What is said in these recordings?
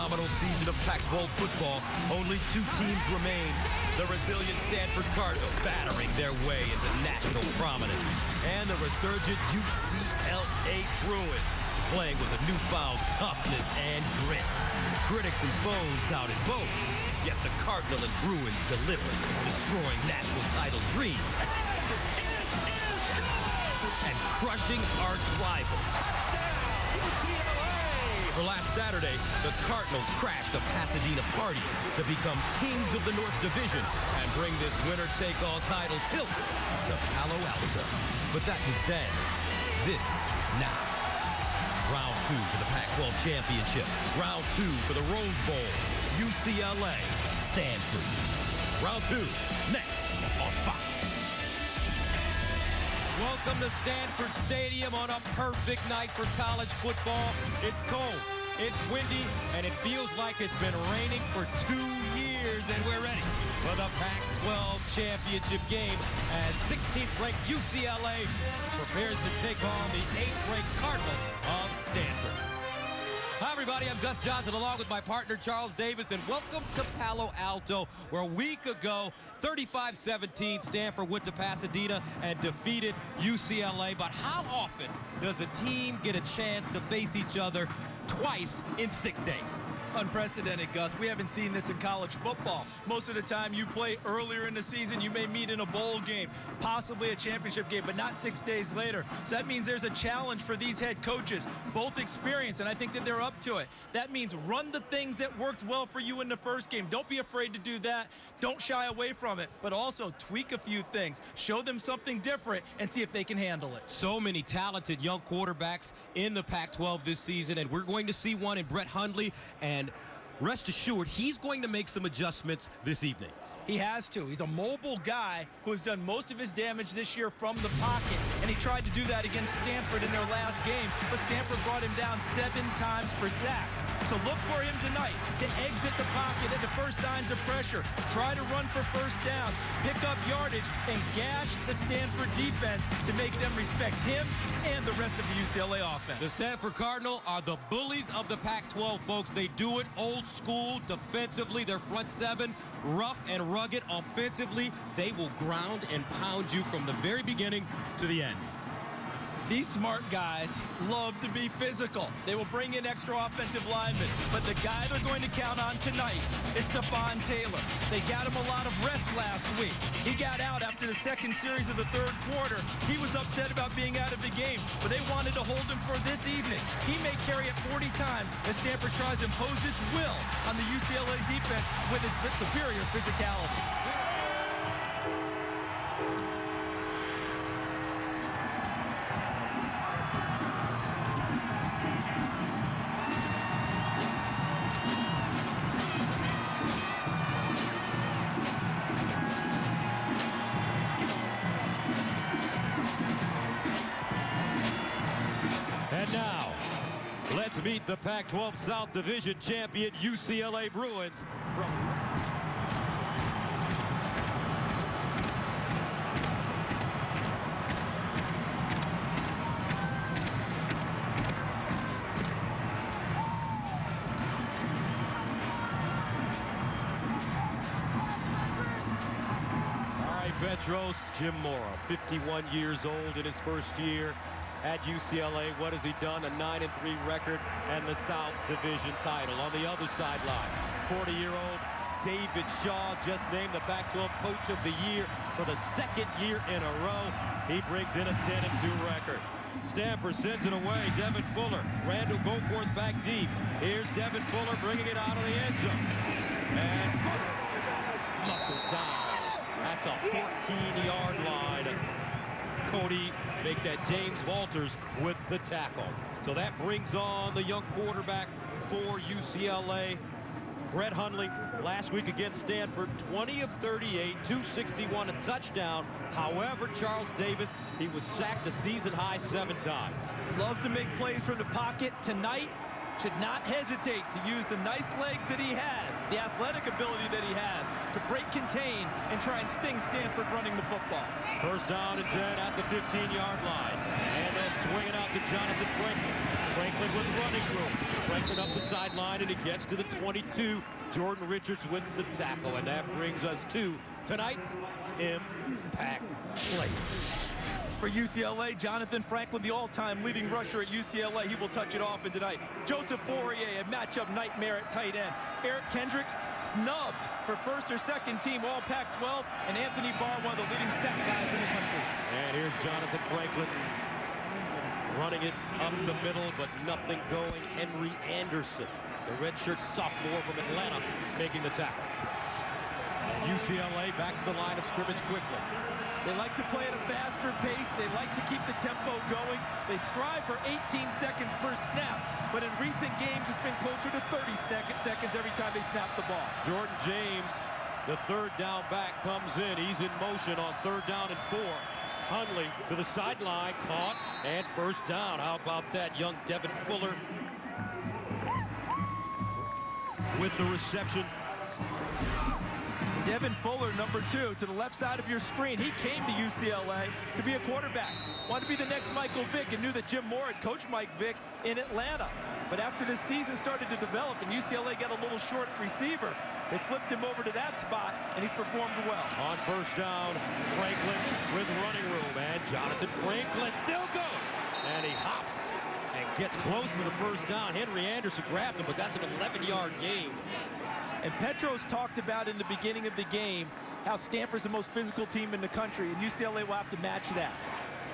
phenomenal season of Pac-12 football, only 2 teams remain. The resilient Stanford Cardinal battering their way into national prominence. And the resurgent UCLA Bruins playing with a newfound toughness and grit. Critics and foes doubted both, yet the Cardinal and Bruins delivered, destroying national title dreams and crushing arch rivals. For last Saturday, the Cardinal crashed a Pasadena party to become kings of the North Division and bring this winner-take-all title tilt to Palo Alto. But that was then. This is now. Round 2 for the Pac-12 championship. Round 2 for the Rose Bowl. UCLA, Stanford. Round 2, next on Fox. Welcome to Stanford Stadium on a perfect night for college football. It's cold, it's windy, and it feels like it's been raining for 2 years, and we're ready for the Pac-12 championship game as 16th-ranked UCLA prepares to take on the 8th-ranked Cardinal of Stanford. Hi, everybody. I'm Gus Johnson along with my partner, Charles Davis, and welcome to Palo Alto, where a week ago, 35-17, Stanford went to Pasadena and defeated UCLA. But how often does a team get a chance to face each other twice in 6 days? Unprecedented, Gus. We haven't seen this in college football. Most of the time you play earlier in the season, you may meet in a bowl game, possibly a championship game, but not 6 days later. So that means there's a challenge for these head coaches, both experienced, and I think that they're up to it. That means run the things that worked well for you in the first game. Don't be afraid to do that. Don't shy away from it, but also tweak a few things. Show them something different and see if they can handle it. So many talented young quarterbacks in the Pac-12 this season, and we're going to see one in Brett Hundley, and rest assured, he's going to make some adjustments this evening. He has to. He's a mobile guy who has done most of his damage this year from the pocket, and he tried to do that against Stanford in their last game, but Stanford brought him down 7 times for sacks. So look for him tonight to exit the pocket at the first signs of pressure, try to run for first downs, pick up yardage, and gash the Stanford defense to make them respect him and the rest of the UCLA offense. The Stanford Cardinal are the bullies of the Pac-12, folks. They do it old school defensively. Their front 7, rough and rugged. Offensively, they will ground and pound you from the very beginning to the end. These smart guys love to be physical. They will bring in extra offensive linemen, but the guy they're going to count on tonight is Stepfan Taylor. They got him a lot of rest last week. He got out after the second series of the third quarter. He was upset about being out of the game, but they wanted to hold him for this evening. He may carry it 40 times as Stanford tries to impose its will on the UCLA defense with his superior physicality. And now, let's meet the Pac-12 South Division champion UCLA Bruins from... All right, Petros, Jim Mora, 51 years old in his first year at UCLA. What has he done? A 9-3 record and the South Division title. On the other sideline, 40-year-old David Shaw, just named the Pac-12 Coach of the Year for the 2nd year in a row. He brings in a 10-2 record. Stanford sends it away. Devin Fuller. Randall Goforth back deep. Here's Devin Fuller bringing it out of the end zone. And Fuller muscled down at the 14-yard line. Cody make that James Walters with the tackle. So that brings on the young quarterback for UCLA, Brett Hundley. Last week against Stanford, 20 of 38, 261, a touchdown. However, Charles Davis, he was sacked a season-high 7 times. Loves to make plays from the pocket. Tonight, should not hesitate to use the nice legs that he has, the athletic ability that he has to break, contain, and try and sting Stanford running the football. First down and 10 at the 15-yard line. And they'll swing it out to Jonathan Franklin. Franklin with running room. Franklin up the sideline, and he gets to the 22. Jordan Richards with the tackle, and that brings us to tonight's impact play. For UCLA, Jonathan Franklin, the all-time leading rusher at UCLA. He will touch it off in tonight. Joseph Fourier, a matchup nightmare at tight end. Eric Kendricks, snubbed for first or second team All Pac-12. And Anthony Barr, one of the leading sack guys in the country. And here's Jonathan Franklin running it up the middle, but nothing going. Henry Anderson, the redshirt sophomore from Atlanta, making the tackle. And UCLA back to the line of scrimmage quickly. They like to play at a faster pace. They like to keep the tempo going. They strive for 18 seconds per snap. But in recent games, it's been closer to 30 seconds every time they snap the ball. Jordan James, the third down back, comes in. He's in motion on 3rd down and 4. Hundley to the sideline, caught, and first down. How about that? Young Devin Fuller with the reception. Devin Fuller, number 2, to the left side of your screen. He came to UCLA to be a quarterback. Wanted to be the next Michael Vick, and knew that Jim Moore had coached Mike Vick in Atlanta. But after this season started to develop and UCLA got a little short receiver, they flipped him over to that spot, and he's performed well. On first down, Franklin with running room, and Jonathan Franklin still going. And he hops and gets close to the first down. Henry Anderson grabbed him, but that's an 11-yard gain. And Petros talked about in the beginning of the game how Stanford's the most physical team in the country, and UCLA will have to match that.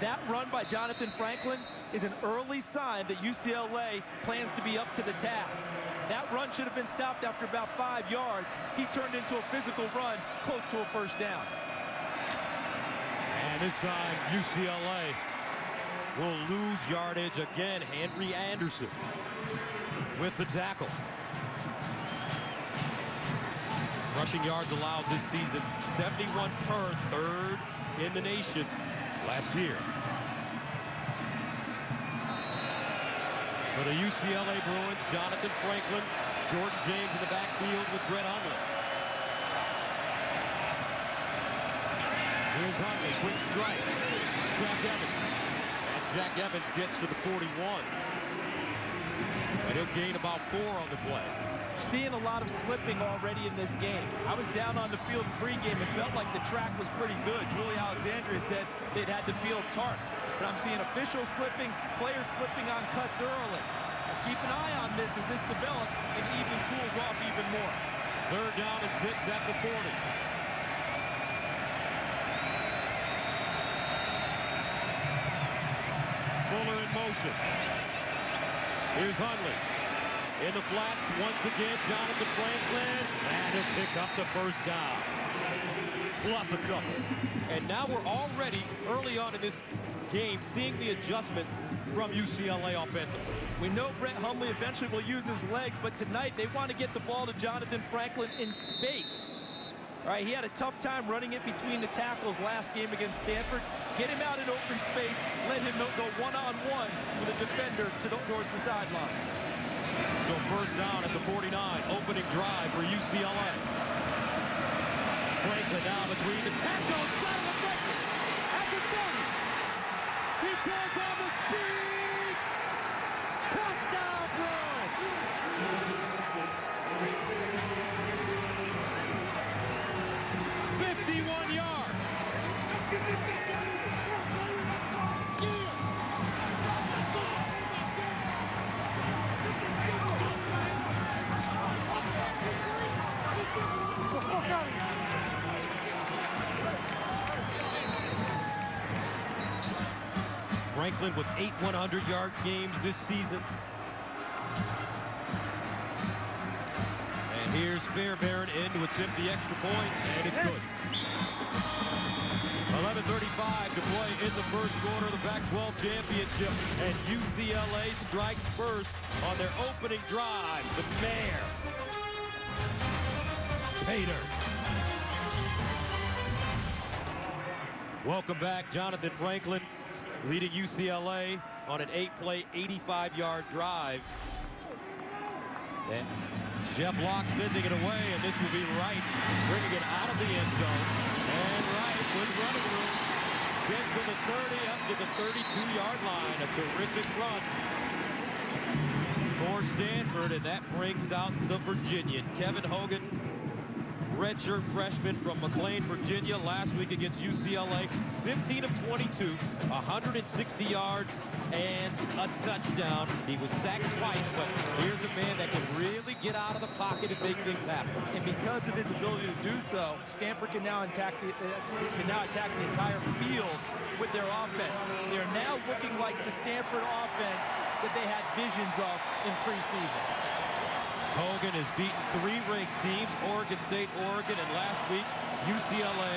That run by Jonathan Franklin is an early sign that UCLA plans to be up to the task. That run should have been stopped after about 5 yards. He turned into a physical run close to a first down. And this time, UCLA will lose yardage again. Henry Anderson with the tackle. Rushing yards allowed this season, 71 per, 3rd in the nation last year. For the UCLA Bruins, Jonathan Franklin, Jordan James in the backfield with Brett Hundley. Here's Hundley, quick strike. Zach Evans. And Zach Evans gets to the 41. And he'll gain about 4 on the play. Seeing a lot of slipping already in this game. I was down on the field pregame and felt like the track was pretty good. Julie Alexandria said they'd had the field tarped. But I'm seeing officials slipping, players slipping on cuts early. Let's keep an eye on this as this develops and even cools off even more. 3rd down and 6 at the 40. Fuller in motion. Here's Hundley. In the flats, once again, Jonathan Franklin, and he'll pick up the first down. Plus a couple. And now we're already, early on in this game, seeing the adjustments from UCLA offensively. We know Brett Hundley eventually will use his legs, but tonight they want to get the ball to Jonathan Franklin in space. All right, he had a tough time running it between the tackles last game against Stanford. Get him out in open space, let him go one-on-one with a defender towards the sideline. So first down at the 49, opening drive for UCLA. Franklin now between the tackles. Jonathan Franklin at the 30. He turns on the speed. Touchdown, Bruins. 51 yards. Let's get this thing going. Franklin with 8 100-yard games this season. And here's Fairbairn in to attempt the extra point, and it's good. 11:35 to play in the first quarter of the Pac-12 championship, and UCLA strikes first on their opening drive. The Mayor, Pater. Welcome back, Jonathan Franklin, leading UCLA on an 8-play, 85-yard drive. And Jeff Locke sending it away, and this will be Wright bringing it out of the end zone. And Wright with running room gets to the 30, up to the 32-yard line. A terrific run for Stanford, and that brings out the Virginian. Kevin Hogan, redshirt freshman from McLean, Virginia, last week against UCLA. 15 of 22, 160 yards, and a touchdown. He was sacked twice, but here's a man that can really get out of the pocket and make things happen. And because of his ability to do so, Stanford can now attack the entire field with their offense. They're now looking like the Stanford offense that they had visions of in preseason. Hogan has beaten 3 ranked teams, Oregon State, Oregon, and last week, UCLA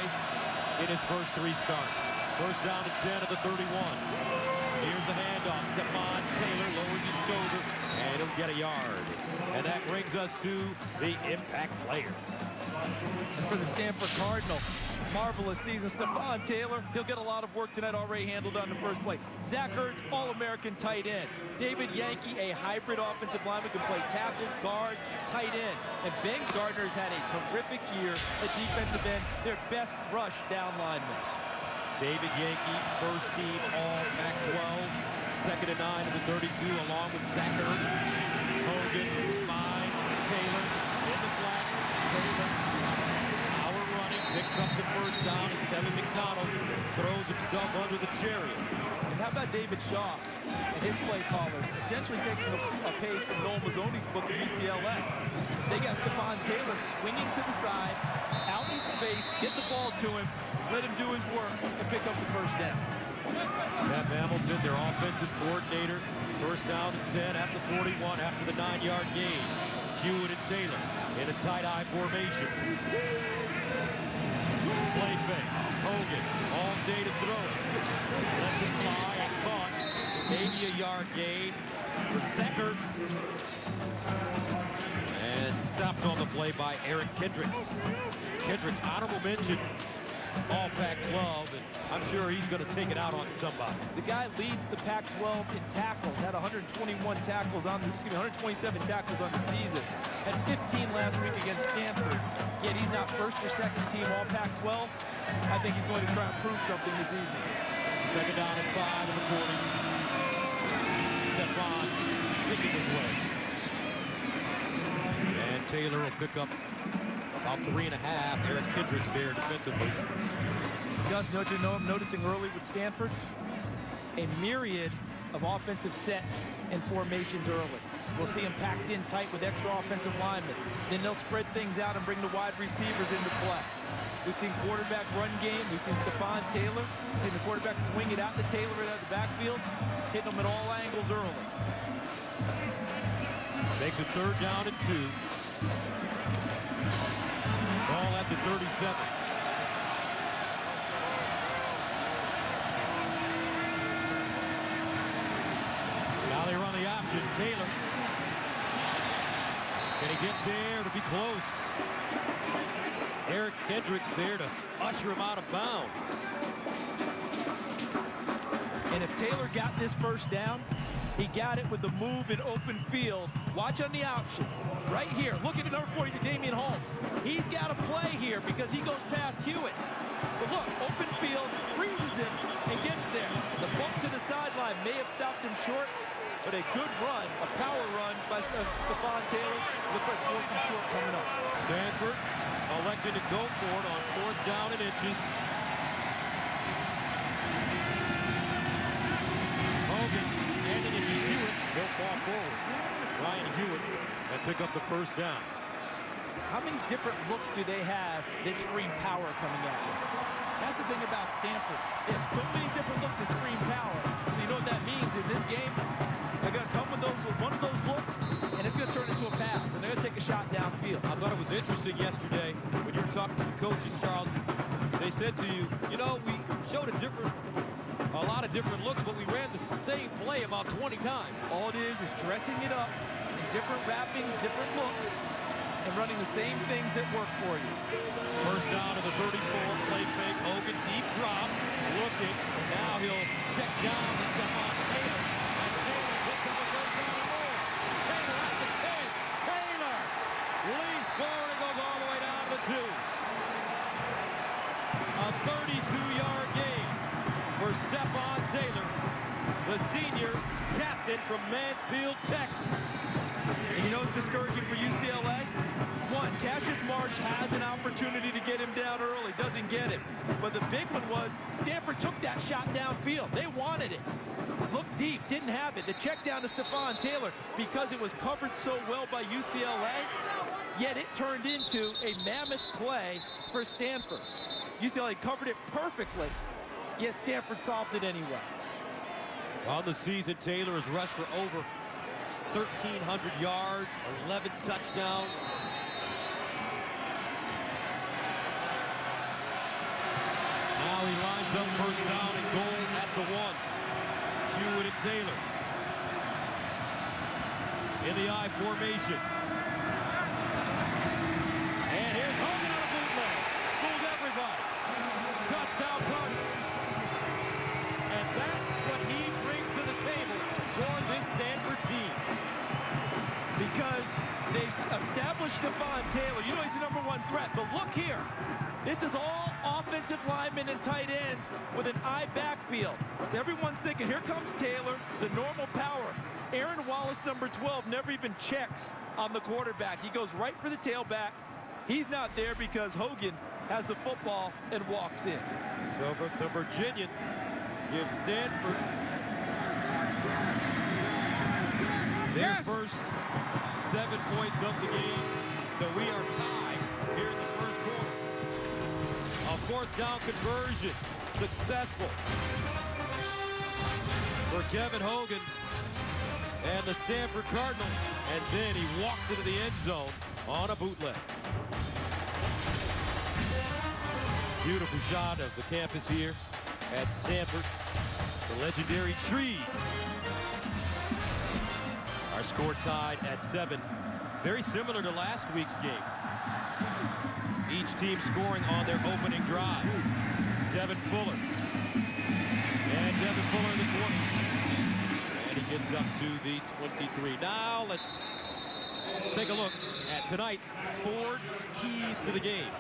in his first 3 starts. First down and 10 of the 31. Here's a handoff. Stepfan Taylor lowers his shoulder, and he'll get a yard. And that brings us to the impact players. And for the Stanford Cardinal, marvelous season. Stepfan Taylor, he'll get a lot of work tonight, already handled on the first play. Zach Ertz, All-American tight end. David Yankee, a hybrid offensive lineman, can play tackle, guard, tight end. And Ben Gardner's had a terrific year at defensive end, their best rush down lineman. David Yankee, first team All-Pac 12, 2nd and 9 of the 32, along with Zach Ertz. Hogan finds Taylor in the flats. Taylor, power running, picks up the first down as Tevin McDonald throws himself under the chariot. And how about David Shaw and his play callers, essentially taking a page from Noel Mazzoni's book of UCLA. They got Stepfan Taylor swinging to the side, out in space, get the ball to him, let him do his work, and pick up the first down. Pat Hamilton, their offensive coordinator, first down and 10 at the 41 after the 9-yard gain. Hewitt and Taylor in a tight eye formation. Play fake. Hogan all day to throw it. Lets it fly and caught. Maybe a yard gain for Zach Ertz. And stopped on the play by Eric Kendricks. Kendricks, honorable mention, All-Pac-12, and I'm sure he's going to take it out on somebody. The guy leads the Pac-12 in tackles, had 121 tackles on the, 127 tackles on the season, had 15 last week against Stanford, yet he's not first or second team All-Pac-12. I think he's going to try and prove something this evening. Second down and 5 of the 40. Stepfan picking his way. And Taylor will pick up about 3.5. Eric Kendricks there defensively. Gus, don't you know I'm noticing early with Stanford? A myriad of offensive sets and formations early. We'll see them packed in tight with extra offensive linemen. Then they'll spread things out and bring the wide receivers into play. We've seen quarterback run game. We've seen Stepfan Taylor. We've seen the quarterback swing it out to Taylor right out of the backfield, hitting them at all angles early. Makes it 3rd down and 2. Ball at the 37. Now they run the option. Taylor. Can he get there to be close? Eric Kendricks there to usher him out of bounds. And if Taylor got this first down, he got it with the move in open field. Watch on the option. Right here, look at the number 40 to Damian Holmes. He's got to play here because he goes past Hewitt. But look, open field, freezes him, and gets there. The bump to the sideline may have stopped him short, but a good run, a power run by Stepfan Taylor. Looks like 4th and short coming up. Stanford elected to go for it on 4th down and inches. Hogan handing it to Hewitt. He'll fall forward. Ryan Hewitt and pick up the first down. How many different looks do they have that scream power coming at you? That's the thing about Stanford. They have so many different looks that scream power. So you know what that means in this game? They're going to come with one of those looks, and it's going to turn into a pass, and they're going to take a shot downfield. I thought it was interesting yesterday when you were talking to the coaches, Charles. They said to you, you know, we showed a lot of different looks, but we ran the same play about 20 times. All it is dressing it up in different wrappings, different looks, and running the same things that work for you. First down to the 34, play fake, Hogan, deep drop, looking. Now he'll check down to Stepfan Taylor. And Taylor gets up and goes down the road. Taylor at the 10. Taylor leads forward and goes all the way down to the 2. A 32-yard gain for Stepfan Taylor, the senior captain from Mansfield, Texas. And you know what's discouraging for UCLA? One, Cassius Marsh has an opportunity to get him down early, doesn't get it. But the big one was Stanford took that shot downfield. They wanted it. Looked deep, didn't have it. The check down to Stepfan Taylor because it was covered so well by UCLA, yet it turned into a mammoth play for Stanford. UCLA covered it perfectly, yet Stanford solved it anyway. On the season, Taylor has rushed for over 1,300 yards, 11 touchdowns. Now he lines up first down and goal at the 1. Hewitt and Taylor in the I formation. And here's Hogan on a bootleg. Fooled everybody. Touchdown Cardinal. And that's what he brings to the table for this Stanford team. Because they established Stepfan Taylor. You know he's the #1 threat, but look here. This is all offensive linemen and tight ends with an I backfield. So everyone's thinking, here comes Taylor, the normal power. Aaron Wallace, #12, never even checks on the quarterback. He goes right for the tailback. He's not there because Hogan has the football and walks in. So the Virginian gives Stanford their first 7 points of the game. So we are tied here in the first quarter. A 4th down conversion, successful for Kevin Hogan and the Stanford Cardinal. And then he walks into the end zone on a bootleg. Beautiful shot of the campus here at Stanford. The legendary trees. Our score tied at 7. Very similar to last week's game. Each team scoring on their opening drive. Devin Fuller. And Devin Fuller in the 20. And he gets up to the 23. Now let's take a look at tonight's 4 keys to the game.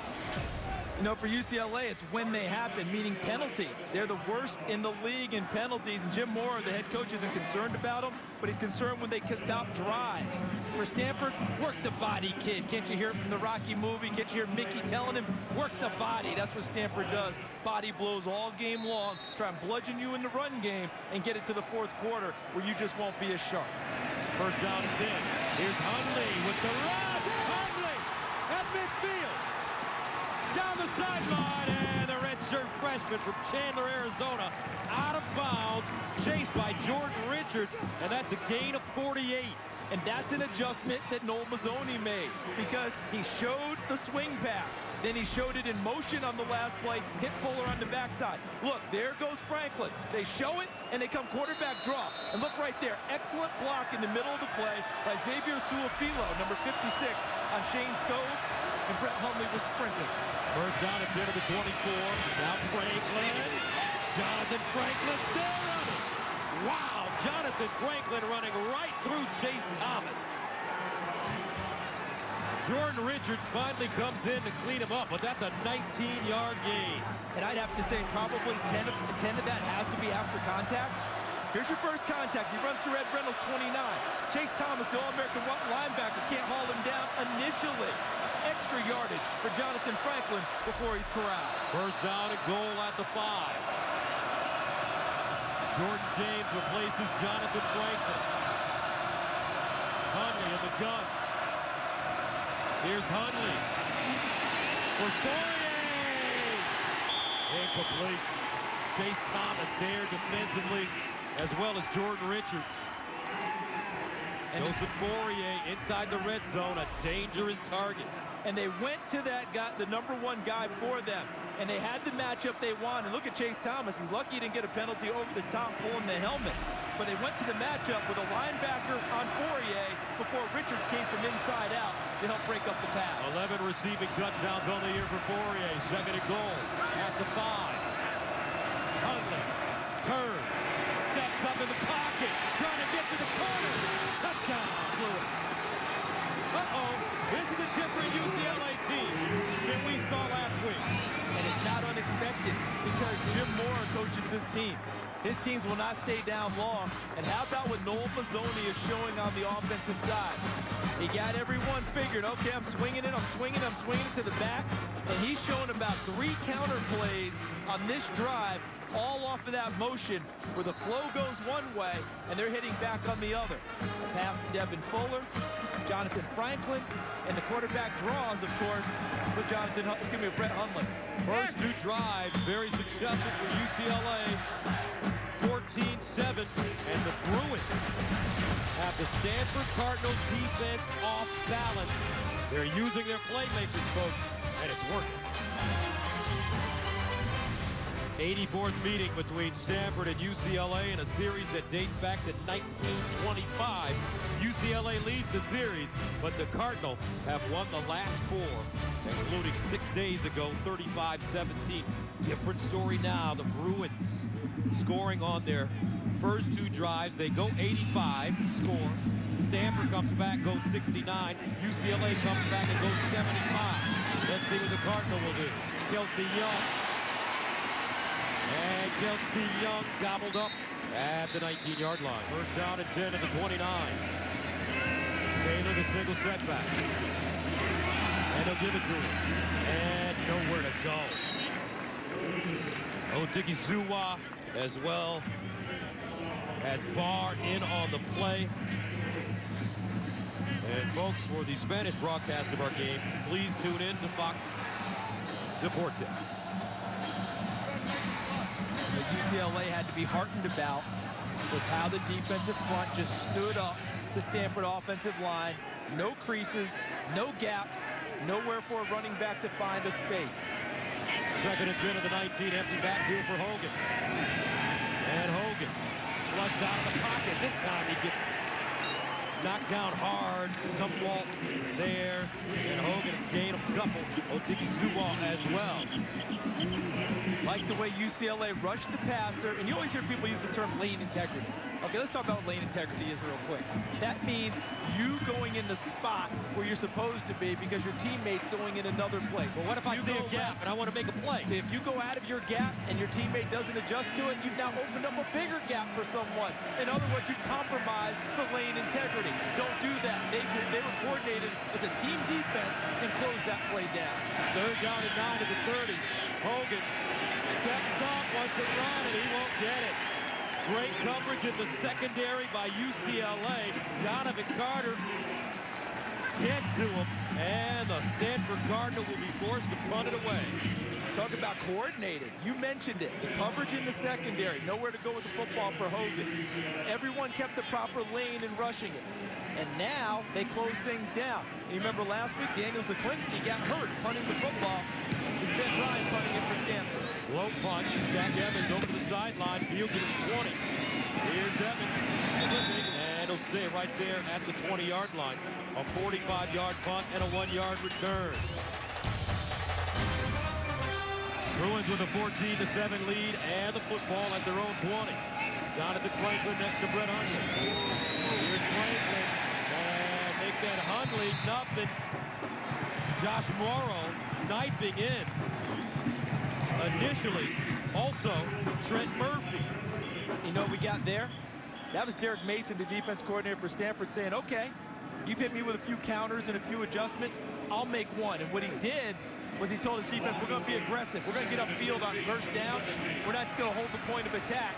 You know, for UCLA, it's when they happen, meaning penalties. They're the worst in the league in penalties, and Jim Mora, the head coach, isn't concerned about them, but he's concerned when they stop drives. For Stanford, work the body, kid. Can't you hear it from the Rocky movie? Can't you hear Mickey telling him, work the body? That's what Stanford does. Body blows all game long, try and bludgeon you in the run game and get it to the 4th quarter where you just won't be as sharp. First down and 10. Here's Hundley with the run. Hundley at midfield. Down the sideline, and the redshirt freshman from Chandler, Arizona, out of bounds, chased by Jordan Richards, and that's a gain of 48. And that's an adjustment that Noel Mazzoni made because he showed the swing pass. Then he showed it in motion on the last play, hit Fuller on the backside. Look, there goes Franklin. They show it, and they come quarterback draw. And look right there, excellent block in the middle of the play by Xavier Suafilo, #56, on Shane Scove, and Brett Hundley was sprinting. First down at the end of the 24. Now Franklin. Jonathan Franklin still running. Wow, Jonathan Franklin running right through Chase Thomas. Jordan Richards finally comes in to clean him up, but that's a 19-yard gain. And I'd have to say probably 10 of that has to be after contact. Here's your first contact. He runs through Ed Reynolds, 29. Chase Thomas, the All-American linebacker, can't haul him down initially. Extra yardage for Jonathan Franklin before he's corralled. First down and goal at the 5. Jordan James replaces Jonathan Franklin. Hundley in the gun. Here's Hundley for Fourier. Incomplete. Chase Thomas there defensively, as well as Jordan Richards. Joseph Fourier inside the red zone, a dangerous target. And they went to that guy, the #1 guy for them. And they had the matchup they wanted. Look at Chase Thomas. He's lucky he didn't get a penalty over the top pulling the helmet. But they went to the matchup with a linebacker on Fourier before Richards came from inside out to help break up the pass. 11 receiving touchdowns on the year for Fourier. Second and goal at the 5. Hundley turns, steps up in the pocket, trying to get to the corner. Touchdown, Blue. Uh-oh, this is a different UCLA team than we saw last week. And it's not unexpected. because Jim Mora coaches this team. His teams will not stay down long. And how about what Noel Mazzoni is showing on the offensive side? He got everyone figured, okay, I'm swinging it to the backs. And he's showing about 3 counter plays on this drive, all off of that motion where the flow goes one way and they're hitting back on the other. Pass to Devin Fuller, Jonathan Franklin, and the quarterback draws, of course, with Brett Hundley. First 2 drives, very successful for UCLA. 14-7, and the Bruins have the Stanford Cardinal defense off balance. They're using their playmakers, folks, and it's working. 84th meeting between Stanford and UCLA in a series that dates back to 1925. UCLA leads the series, but the Cardinal have won the last 4, including 6 days ago, 35-17. Different story now. The Bruins scoring on their first 2 drives. They go 85 to score. Stanford comes back, goes 69. UCLA comes back and goes 75. Let's see what the Cardinal will do. Kelsey Young. And Kelsey Young gobbled up at the 19-yard line. First down and 10 at the 29. Taylor, the single setback. And they'll give it to him. And nowhere to go. Odighizuwa as well as Barr in on the play. And folks, for the Spanish broadcast of our game, please tune in to Fox Deportes. What UCLA had to be heartened about was how the defensive front just stood up the Stanford offensive line. No creases, no gaps, nowhere for a running back to find a space. Second and 10 of the 19, empty backfield for Hogan. And Hogan flushed out of the pocket. This time he gets knocked down hard, somewhat there. And Hogan gained a couple. Odighizuwa as well. Like the way UCLA rushed the passer, and you always hear people use the term lane integrity. Okay, let's talk about what lane integrity is real quick. That means you going in the spot where you're supposed to be because your teammate's going in another place. Well, what if I see a gap and I want to make a play? If you go out of your gap and your teammate doesn't adjust to it, you've now opened up a bigger gap for someone. In other words, you compromise the lane integrity. Don't do that. They were coordinated as a team defense and closed that play down. Third down and 9 to the 30. Hogan steps up, wants to run, and he won't get it. Great coverage in the secondary by UCLA. Donovan Carter gets to him, and the Stanford Cardinal will be forced to punt it away. Talk about coordinated. You mentioned it. The coverage in the secondary. Nowhere to go with the football for Hogan. Everyone kept the proper lane in rushing it. And now they close things down. You remember last week, Daniel Zaklinski got hurt punting the football. It's Ben Ryan punting it for Stanford. Low punt. Shaq Evans over the sideline. Fields it at the 20. Here's Evans slipping, and he'll stay right there at the 20-yard line. A 45-yard punt and a 1-yard return. Bruins with a 14-7 lead and the football at their own 20. Jonathan Franklin next to Brett Hundley. Here's Franklin, and make that Hundley nothing. Josh Morrow knifing in. Initially, also Trent Murphy. You know what we got there? That was Derek Mason, the defense coordinator for Stanford, saying, okay, you've hit me with a few counters and a few adjustments. I'll make one. And what he did was he told his defense, we're going to be aggressive. We're going to get upfield on first down. We're not just going to hold the point of attack.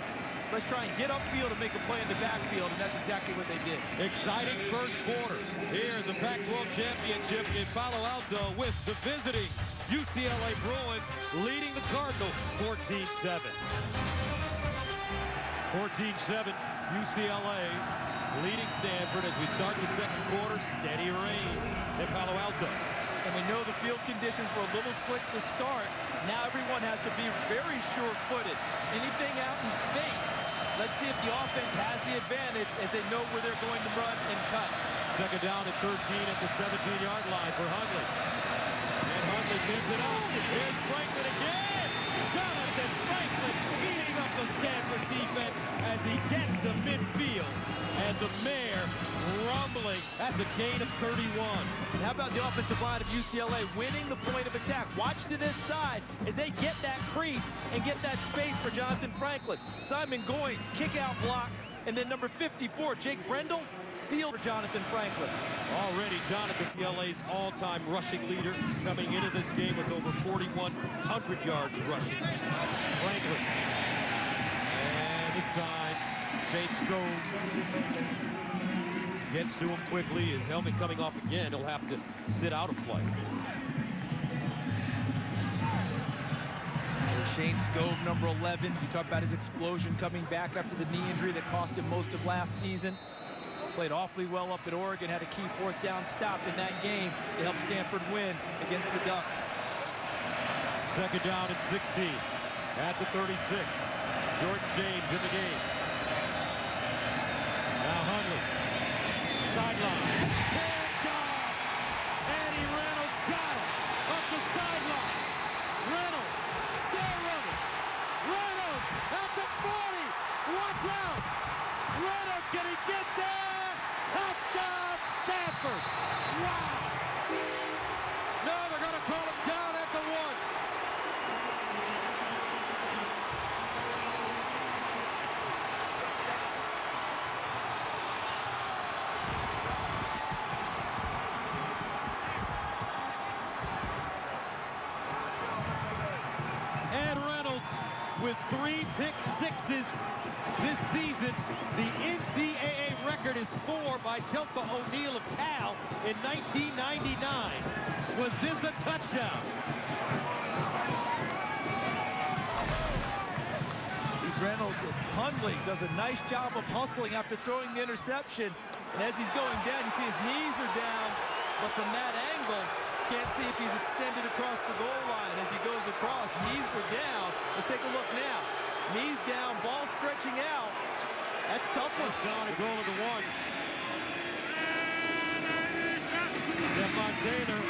Let's try and get upfield and make a play in the backfield, and that's exactly what they did. Exciting first quarter here in the Pac-12 Championship in Palo Alto with the visiting UCLA Bruins leading the Cardinal 14-7. 14-7, UCLA leading Stanford as we start the second quarter. Steady rain in Palo Alto. And we know the field conditions were a little slick to start. Now everyone has to be very sure-footed. Anything out in space, let's see if the offense has the advantage as they know where they're going to run and cut. Second down and 13 at the 17-yard line for Hundley. And Hundley gives it up. Here's Franklin again. Jonathan Franklin eating up the Stanford defense as he gets to midfield. and the mare rumbling. That's a gain of 31. And how about the offensive line of UCLA winning the point of attack? Watch to this side as they get that crease and get that space for Jonathan Franklin. Simon Goins, kick out block, and then number 54, Jake Brendel, sealed for Jonathan Franklin. Already Jonathan, UCLA's all-time rushing leader, coming into this game with over 4,100 yards rushing. Franklin. And this time, Shane Scove gets to him quickly. His helmet coming off again. He'll have to sit out a play. Shane Scove, number 11. You talk about his explosion coming back after the knee injury that cost him most of last season. Played awfully well up at Oregon, had a key fourth down stop in that game to help Stanford win against the Ducks. Second down and 16 at the 36. Jordan James in the game. Now Hundley, sideline. Picked off! Eddie Reynolds got him up the sideline. Reynolds still running. Reynolds at the 40. Watch out! Reynolds, can he get there? Touchdown, Stanford! Wow! No, they're going to call him down at the 1. And Reynolds with 3 pick sixes this season. The NCAA record is 4 by Delta O'Neal of Cal in 1999. Was this a touchdown? See, Reynolds and Hundley does a nice job of hustling after throwing the interception. And as he's going down, you see his knees are down, but from that angle, can't see if he's extended across the goal line as he goes across. Knees were down. Let's take a look now. Knees down, ball stretching out. That's a tough one. First down and goal to the 1. Stepfan Taylor.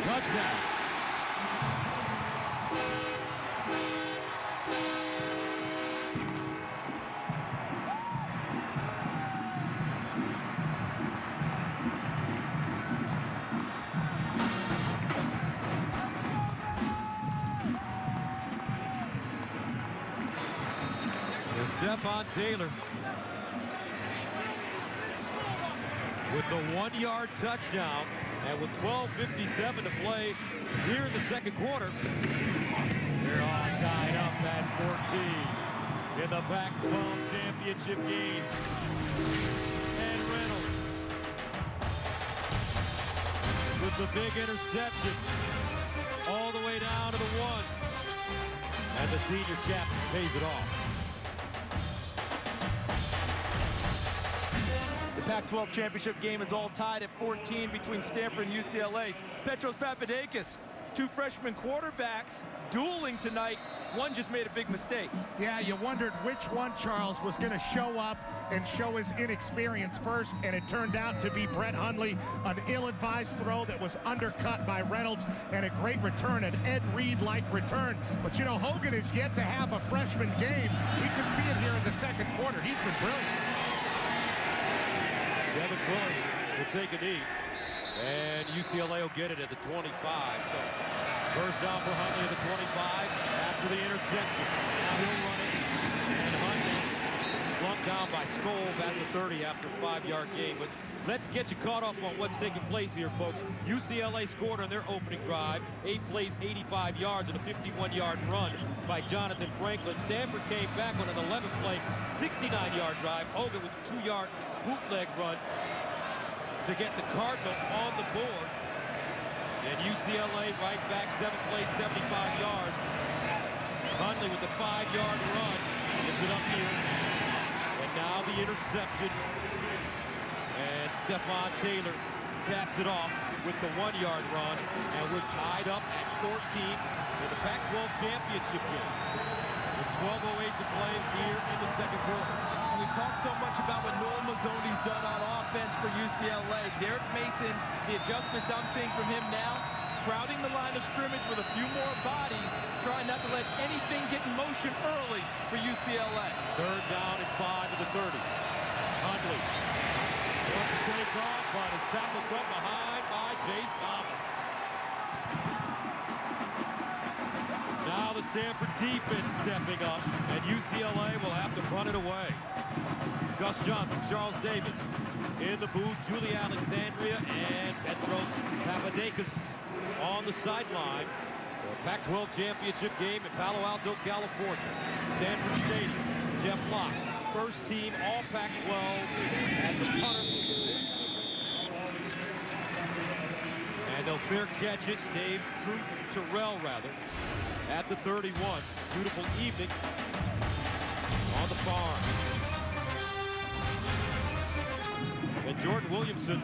Touchdown. Stepfan Taylor with the 1-yard touchdown, and with 12:57 to play here in the second quarter. They're all tied up at 14 in the Pac-12 championship game. And Reynolds with the big interception all the way down to the 1. And the senior captain pays it off. The Pac-12 championship game is all tied at 14 between Stanford and UCLA. Petros Papadakis, 2 freshman quarterbacks dueling tonight. One just made a big mistake. Yeah, you wondered which one, Charles, was going to show up and show his inexperience first, and it turned out to be Brett Hundley. An ill-advised throw that was undercut by Reynolds, and a great return, an Ed Reed-like return. But, you know, Hogan is yet to have a freshman game. We can see it here in the second quarter. He's been brilliant. Devin Bullard will take a knee, and UCLA will get it at the 25. So first down for Hundley at the 25 after the interception. Now he'll run it, and Hundley slumped down by Skov at the 30 after a 5-yard gain. But let's get you caught up on what's taking place here, folks. UCLA scored on their opening drive, 8 plays, 85 yards, and a 51-yard run by Jonathan Franklin. Stanford came back on an 11-play, 69-yard drive. Hogan with a 2-yard bootleg run to get the Cardinal on the board. And UCLA right back, 7 plays, 75 yards. Hundley with the 5-yard run. Gives it up here. And now the interception. And Stepfan Taylor caps it off with the 1-yard run. And we're tied up at 14 in the Pac-12 championship game. With 12:08 to play here in the second quarter. We've talked so much about what Noel Mazzoni's done on offense for UCLA. Derek Mason, the adjustments I'm seeing from him now, crowding the line of scrimmage with a few more bodies, trying not to let anything get in motion early for UCLA. 3rd down and 5 at the 30. Hundley wants to take off, but is tackled from behind by Chase Thomas. Now the Stanford defense stepping up, and UCLA will have to punt it away. Gus Johnson, Charles Davis in the booth, Julie Alexandria and Petros Papadakis on the sideline. The Pac-12 championship game in Palo Alto, California. Stanford Stadium. Jeff Locke, first team All Pac-12 as a punter. And they'll fair catch it, Dave Terrell rather, at the 31. Beautiful evening on the farm. And Jordan Williamson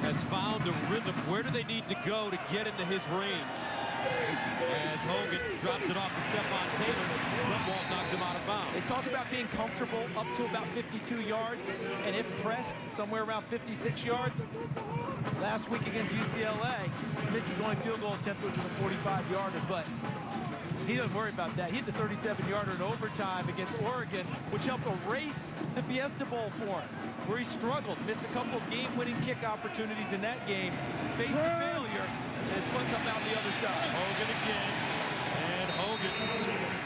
has found the rhythm. Where do they need to go to get into his range? As Hogan drops it off to Stepfan Taylor, Sunwalt knocks him out of bounds. They talk about being comfortable up to about 52 yards, and if pressed, somewhere around 56 yards. Last week against UCLA, missed his only field goal attempt, which was a 45-yarder, but he doesn't worry about that. He hit the 37-yarder in overtime against Oregon, which helped erase the Fiesta Bowl for him, where he struggled, missed a couple of game-winning kick opportunities in that game, faced the failure, and his punt come out the other side. Hogan again, and Hogan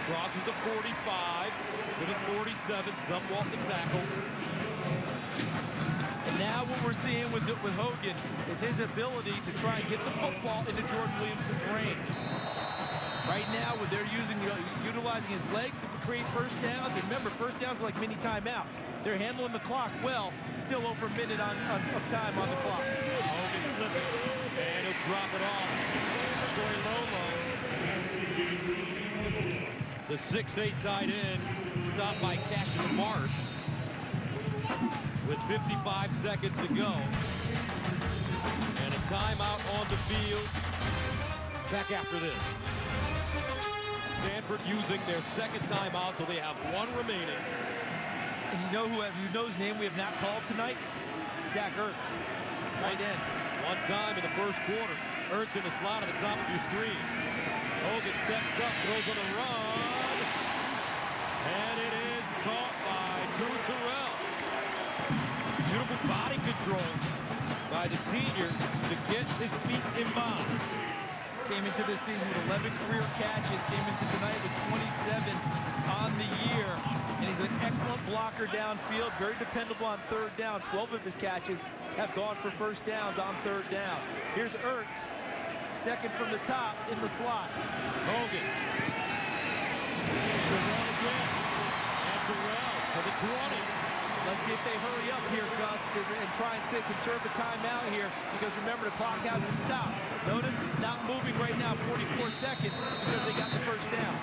crosses the 45 to the 47, Sunwalt the tackle. And now what we're seeing with Hogan is his ability to try and get the football into Jordan Williamson's range. Right now, when they're utilizing his legs to create first downs, and remember, first downs are like mini timeouts. They're handling the clock well, still over a minute of time on the clock. Hogan slipping, and he'll drop it off. Troy Lolo, the 6'8" tight end, stopped by Cassius Marsh with 55 seconds to go. And a timeout on the field. Back after this. Stanford using their second timeout, so they have one remaining. And you know whose name we have not called tonight? Zach Ertz, tight end. One time in the first quarter. Ertz in the slot at the top of your screen. Hogan steps up, throws on the run. And it is caught by Drew Terrell. Beautiful body control by the senior to get his feet in bounds. Came into this season with 11 career catches, came into tonight with 27 on the year, and he's an excellent blocker downfield, very dependable on 3rd down. 12 of his catches have gone for first downs on 3rd down. Here's Ertz, second from the top in the slot. Hogan. Terrell again. And Terrell to the 20. Let's see if they hurry up here, Gus, and try and conserve a timeout here, because remember, the clock has to stop. Notice, not moving right now, 44 seconds, because they got the first down.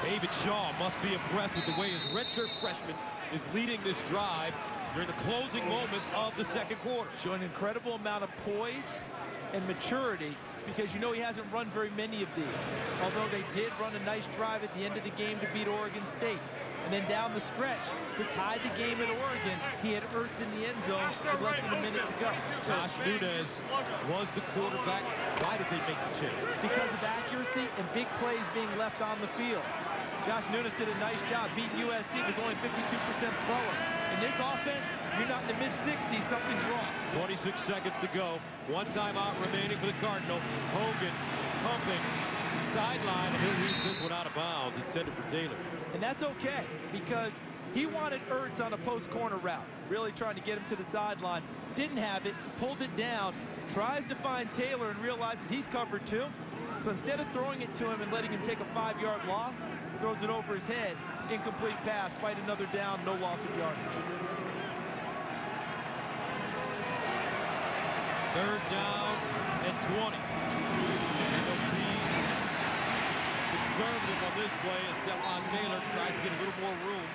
David Shaw must be impressed with the way his redshirt freshman is leading this drive during the closing moments of the second quarter. Showing an incredible amount of poise and maturity, because you know he hasn't run very many of these. Although they did run a nice drive at the end of the game to beat Oregon State. And then down the stretch to tie the game at Oregon, he had Ertz in the end zone with less than a minute to go. Josh Nunez was the quarterback. Why did they make the change? Because of accuracy and big plays being left on the field. Josh Nunez did a nice job beating USC, was only 52% thrower. In this offense, if you're not in the mid-60s, something's wrong. 26 seconds to go. One timeout remaining for the Cardinal. Hogan pumping. Sideline, and he'll leave this one out of bounds, intended for Taylor. And that's okay, because he wanted Ertz on a post-corner route, really trying to get him to the sideline. Didn't have it, pulled it down, tries to find Taylor and realizes he's covered too. So instead of throwing it to him and letting him take a 5-yard loss, throws it over his head, incomplete pass, fight another down, no loss of yardage. 3rd down and 20. Conservative on this play as Stepfan Taylor tries to get a little more room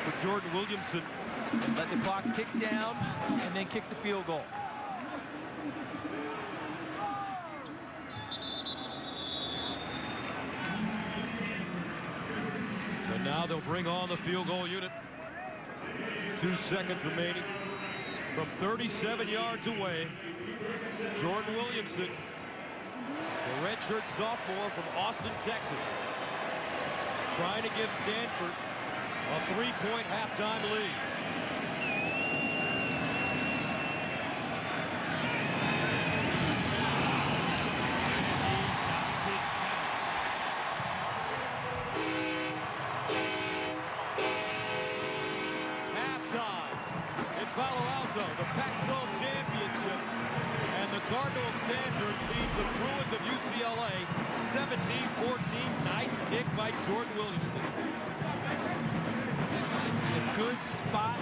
for Jordan Williamson. Let the clock tick down and then kick the field goal. So now they'll bring on the field goal unit. 2 seconds remaining. From 37 yards away, Jordan Williamson, the redshirt sophomore from Austin, Texas, trying to give Stanford a 3-point halftime lead. The Pac-12 championship, and the Cardinal of Stanford lead the Bruins of UCLA 17-14. Nice kick by Jordan Williamson. A good spot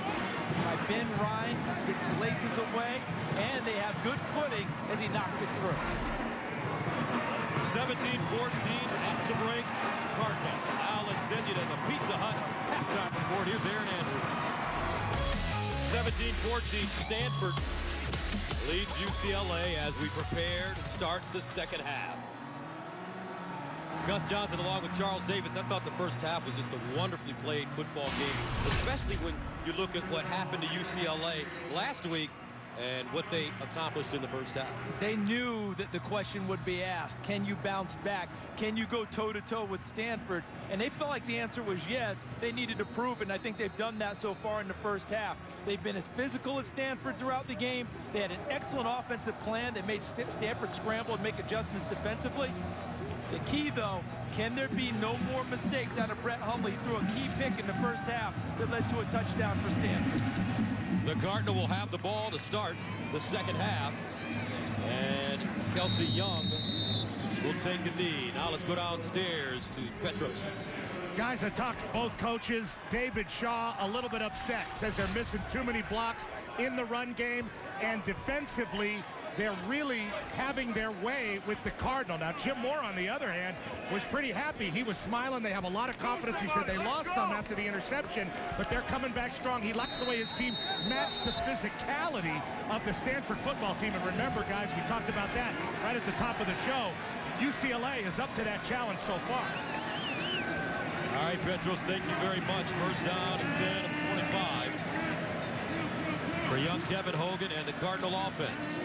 by Ben Ryan, gets the laces away, and they have good footing as he knocks it through. 17-14 at the break. Cardinal. Now let's send you to the Pizza Hut halftime report. Here's Aaron Andrews. 17-14, Stanford leads UCLA as we prepare to start the second half. Gus Johnson along with Charles Davis. I thought the first half was just a wonderfully played football game, especially when you look at what happened to UCLA last week and what they accomplished in the first half. They knew that the question would be asked. Can you bounce back? Can you go toe-to-toe with Stanford? And they felt like the answer was yes. They needed to prove it, and I think they've done that so far in the first half. They've been as physical as Stanford throughout the game. They had an excellent offensive plan that made Stanford scramble and make adjustments defensively. The key, though, can there be no more mistakes out of Brett Hundley? He threw a key pick in the first half that led to a touchdown for Stanford. The Cardinal will have the ball to start the second half. And Kelsey Young will take the knee. Now let's go downstairs to Petros. Guys, I talked to both coaches. David Shaw a little bit upset. Says they're missing too many blocks in the run game. And defensively, they're really having their way with the Cardinal. Now, Jim Moore, on the other hand, was pretty happy. He was smiling. They have a lot of confidence. He said they lost some after the interception, but they're coming back strong. He likes the way his team matched the physicality of the Stanford football team. And remember, guys, we talked about that right at the top of the show. UCLA is up to that challenge so far. All right, Petros, thank you very much. First down and 10 and 25 for young Kevin Hogan and the Cardinal offense.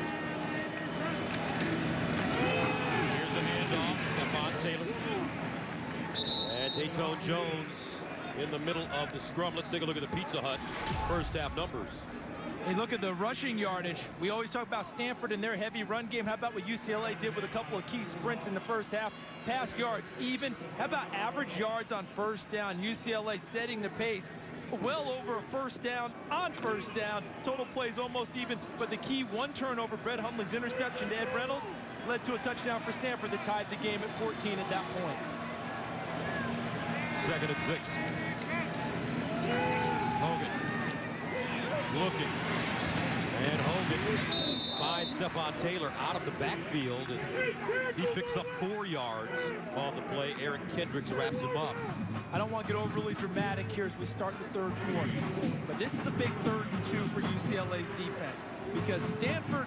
Here's a handoff, Stepfan Taylor. And Dayton Jones in the middle of the scrum. Let's take a look at the Pizza Hut first half numbers. Hey, look at the rushing yardage. We always talk about Stanford and their heavy run game. How about what UCLA did with a couple of key sprints in the first half? Pass yards even. How about average yards on first down? UCLA setting the pace. Well over a first down on first down. Total plays almost even, but the key one turnover, Brett Hundley's interception to Ed Reynolds, led to a touchdown for Stanford that tied the game at 14 at that point. 2nd and 6. Hogan looking. And Hogan finds Stepfan Taylor out of the backfield. And he picks up 4 yards on the play. Aaron Kendricks wraps him up. I don't want to get overly dramatic here as we start the third quarter, but this is a big 3rd and 2 for UCLA's defense because Stanford,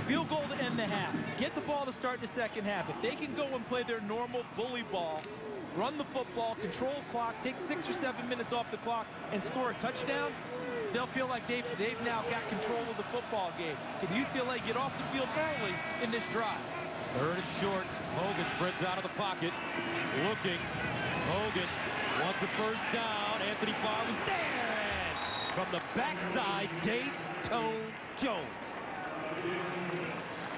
field goal to end the half, get the ball to start the second half. If they can go and play their normal bully ball, run the football, control the clock, take 6 or 7 minutes off the clock, and score a touchdown, they'll feel like they've now got control of the football game. Can UCLA get off the field early in this drive? 3rd and short. Hogan sprints out of the pocket, looking. Hogan wants the first down. Anthony Barr was there. And from the backside, Dayton Jones.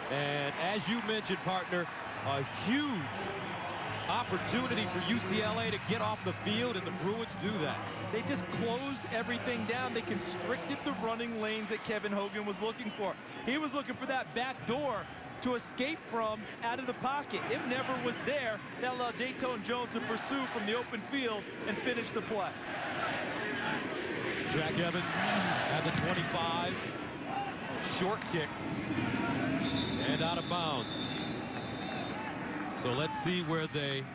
And as you mentioned, partner, a huge opportunity for UCLA to get off the field, and the Bruins do that. They just closed everything down. They constricted the running lanes that Kevin Hogan was looking for. He was looking for that back door to escape from out of the pocket. It never was there. That allowed Dayton Jones to pursue from the open field and finish the play. Jack Evans at the 25. Short kick. And out of bounds. So let's see where they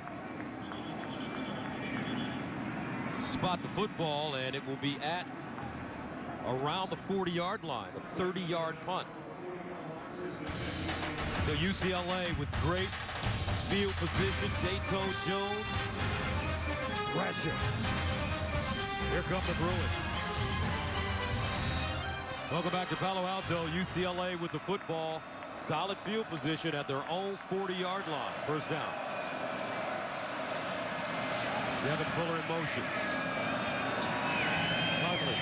spot the football, and it will be at around the 40-yard line, a 30-yard punt. So UCLA with great field position. Dayton Jones. Pressure. Here come the Bruins. Welcome back to Palo Alto. UCLA with the football. Solid field position at their own 40-yard line. First down. Devin Fuller in motion. Hundley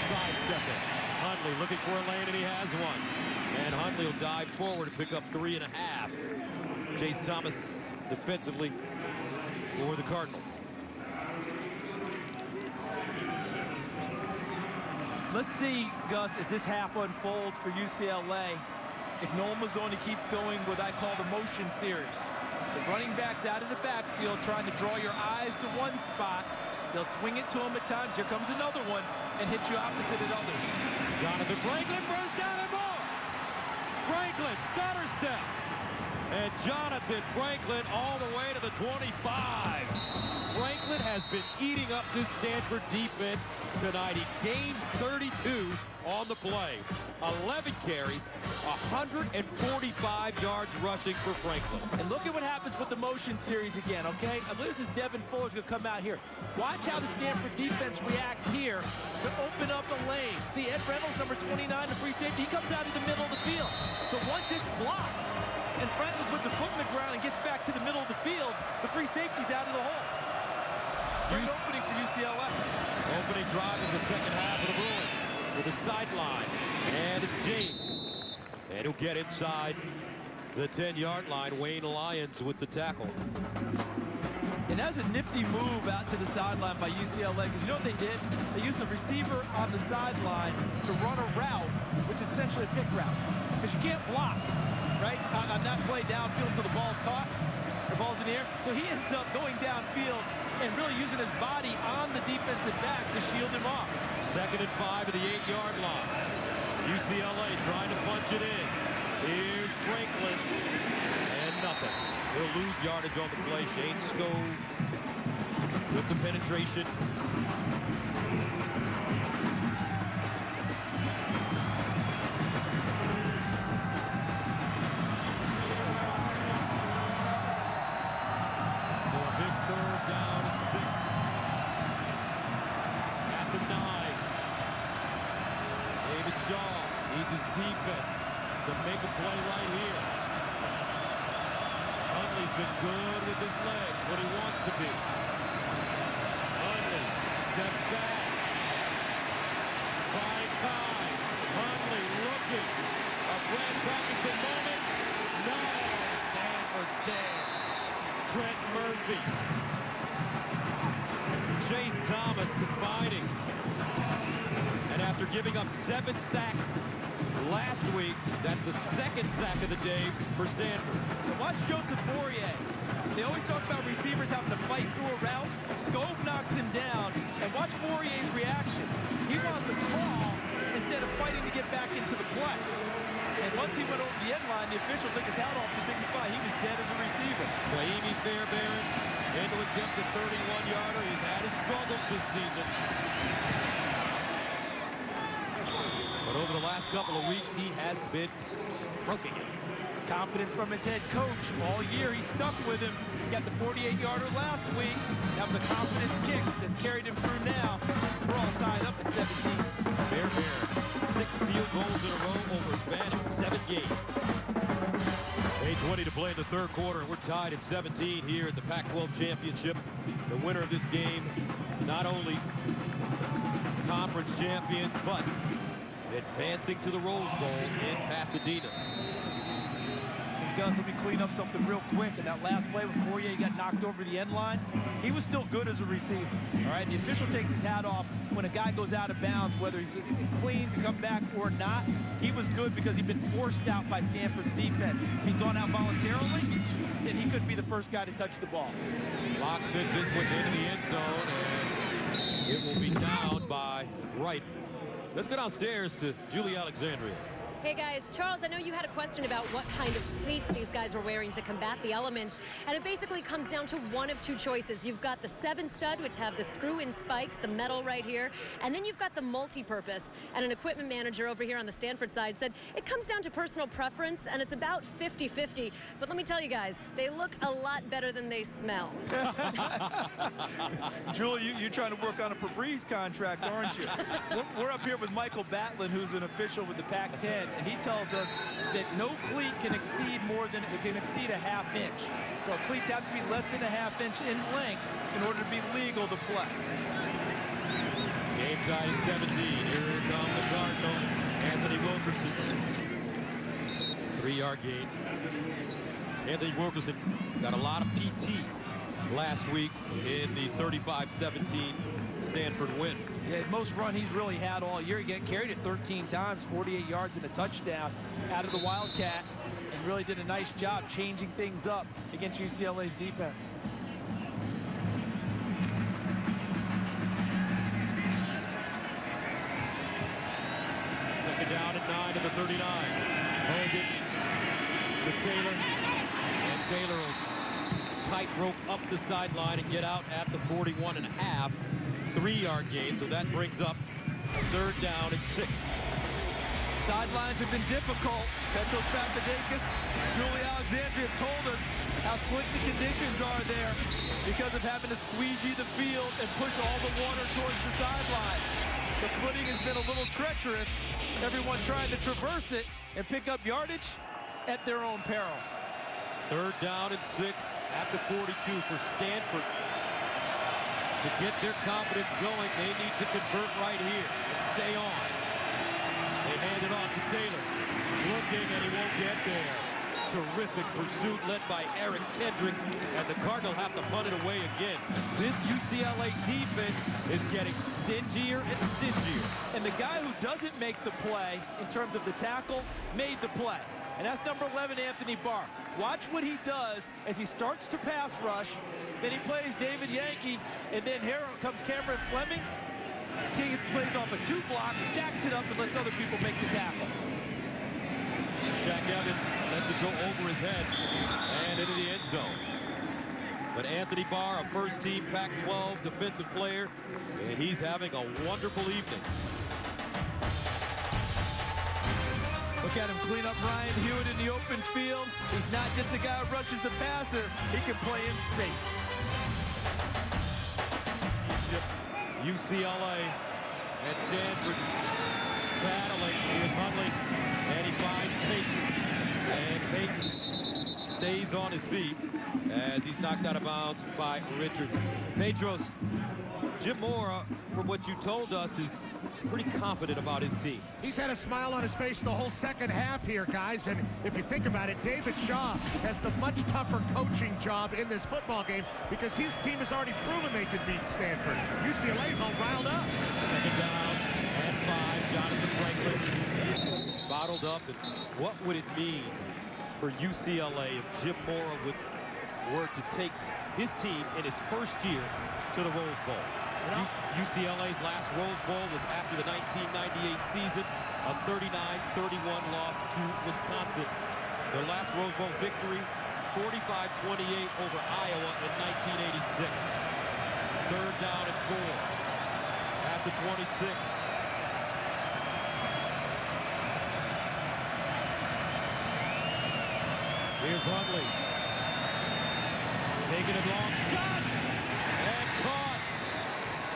sidestepping. Hundley looking for a lane, and he has one. And Hundley will dive forward and pick up 3.5. Chase Thomas defensively for the Cardinal. Let's see, Gus, as this half unfolds for UCLA, if Noel Mazzoni keeps going what I call the motion series. The running backs out of the backfield trying to draw your eyes to one spot. They'll swing it to him at times. Here comes another one and hit you opposite at others. Jonathan Franklin, first down and more. Franklin, stutter step. And Jonathan Franklin all the way to the 25. Franklin has been eating up this Stanford defense tonight. He gains 32 on the play. 11 carries, 145 yards rushing for Franklin. And look at what happens with the motion series again, okay? I believe this is Devin Fuller's going to come out here. Watch how the Stanford defense reacts here to open up a lane. See, Ed Reynolds, number 29, the free safety, he comes out in the middle of the field. So once it's blocked and Franklin puts a foot in the ground and gets back to the middle of the field, the free safety's out of the hole. Great opening for UCLA. Opening drive of the second half of the Bruins to the sideline. And it's James. And he'll get inside the 10-yard line. Wayne Lyons with the tackle. And that's a nifty move out to the sideline by UCLA, because you know what they did? They used the receiver on the sideline to run a route, which is essentially a pick route. Because you can't block, right, on that play downfield until the ball's caught. The ball's in the air. So he ends up going downfield and really using his body on the defensive back to shield him off. 2nd and 5 at the 8-yard line. UCLA trying to punch it in. Here's Franklin. And nothing. He'll lose yardage on the play. Shane Scove with the penetration. So a big 3rd down and 6 at the 9. David Shaw needs his defense to make a play right here. Hundley's been good with his legs when he wants to be. Hundley steps back. Buying time. Hundley looking. A Fran Tarkenton moment. No, Stanford's there. Trent Murphy. Chase Thomas combining. And after giving up 7 sacks last week, that's the 2nd sack of the day for Stanford. And watch Joseph Fourier. They always talk about receivers having to fight through a route. Scove knocks him down, and watch Fourier's reaction. He wants a call instead of fighting to get back into the play. And once he went over the end line, the official took his hat off to signify he was dead as a receiver. Kaimi Fairbairn into attempt a 31-yarder. He's had his struggles this season. But over the last couple of weeks, he has been stroking it. Confidence from his head coach. All year, he stuck with him. Got the 48-yarder last week. That was a confidence kick that's carried him through now. We're all tied up at 17. Fairbairn, 6 field goals in a row over a span of 7 games. 8:20 to play in the 3rd quarter, and we're tied at 17 here at the Pac-12 Championship. The winner of this game, not only conference champions, but advancing to the Rose Bowl in Pasadena. And Gus, let me clean up something real quick. In that last play when Fourier got knocked over the end line, he was still good as a receiver. All right, the official takes his hat off when a guy goes out of bounds, whether he's clean to come back or not. He was good because he'd been forced out by Stanford's defense. If he'd gone out voluntarily, then he couldn't be the first guy to touch the ball. Locke sends this one into the end zone, and it will be down by Wright. Let's go downstairs to Julie Alexandria. Hey guys, Charles, I know you had a question about what kind of cleats these guys were wearing to combat the elements, and it basically comes down to one of two choices. You've got the 7 stud, which have the screw-in spikes, the metal right here, and then you've got the multi-purpose. And an equipment manager over here on the Stanford side said it comes down to personal preference, and it's about 50-50. But let me tell you guys, they look a lot better than they smell. Julie, you're trying to work on a Febreze contract, aren't you? We're up here with Michael Batlin, who's an official with the Pac-10. And he tells us that no cleat can exceed a half inch. So cleats have to be less than a half inch in length in order to be legal to play. Game tied at 17. Here come the Cardinal, Anthony Wilkerson. 3-yard gain. Anthony Wilkerson got a lot of PT last week in the 35-17 Stanford win. Yeah, most run he's really had all year. He got carried it 13 times, 48 yards and a touchdown out of the Wildcat, and really did a nice job changing things up against UCLA's defense. Second down and 9 to the 39. Hogan to Taylor, and Taylor will tightrope up the sideline and get out at the 41.5. 3-yard gain, so that brings up 3rd down and 6. Sidelines have been difficult. Petros Papadakis, Julie Alexandria have told us how slick the conditions are there because of having to squeegee the field and push all the water towards the sidelines. The footing has been a little treacherous. Everyone trying to traverse it and pick up yardage at their own peril. 3rd down and 6 at the 42 for Stanford. To get their confidence going, they need to convert right here and stay on. They hand it off to Taylor. Looking, and he won't get there. Terrific pursuit led by Eric Kendricks, and the Cardinal have to punt it away again. This UCLA defense is getting stingier and stingier. And the guy who doesn't make the play in terms of the tackle made the play. And that's number 11, Anthony Barr. Watch what he does as he starts to pass rush. Then he plays David Yankee, and then here comes Cameron Fleming. He plays off a 2 block, stacks it up, and lets other people make the tackle. Shaq Evans lets it go over his head and into the end zone. But Anthony Barr, a first-team Pac-12 defensive player, and he's having a wonderful evening. Look at him clean up Ryan Hewitt in the open field. He's not just a guy who rushes the passer. He can play in space. UCLA and Stanford battling. Here's Hundley, and he finds Payton. And Payton stays on his feet as he's knocked out of bounds by Richards. Petros, Jim Mora, from what you told us, is pretty confident about his team. He's had a smile on his face the whole second half here, guys. And if you think about it, David Shaw has the much tougher coaching job in this football game because his team has already proven they could beat Stanford. UCLA's all riled up. 2nd down and 5. Jonathan Franklin bottled up. And what would it mean for UCLA if Jim Mora were to take his team in his first year to the Rose Bowl? UCLA's last Rose Bowl was after the 1998 season, a 39-31 loss to Wisconsin. Their last Rose Bowl victory, 45-28 over Iowa in 1986. 3rd down and 4 at the 26. Here's Hundley. Taking it long, shot, and caught.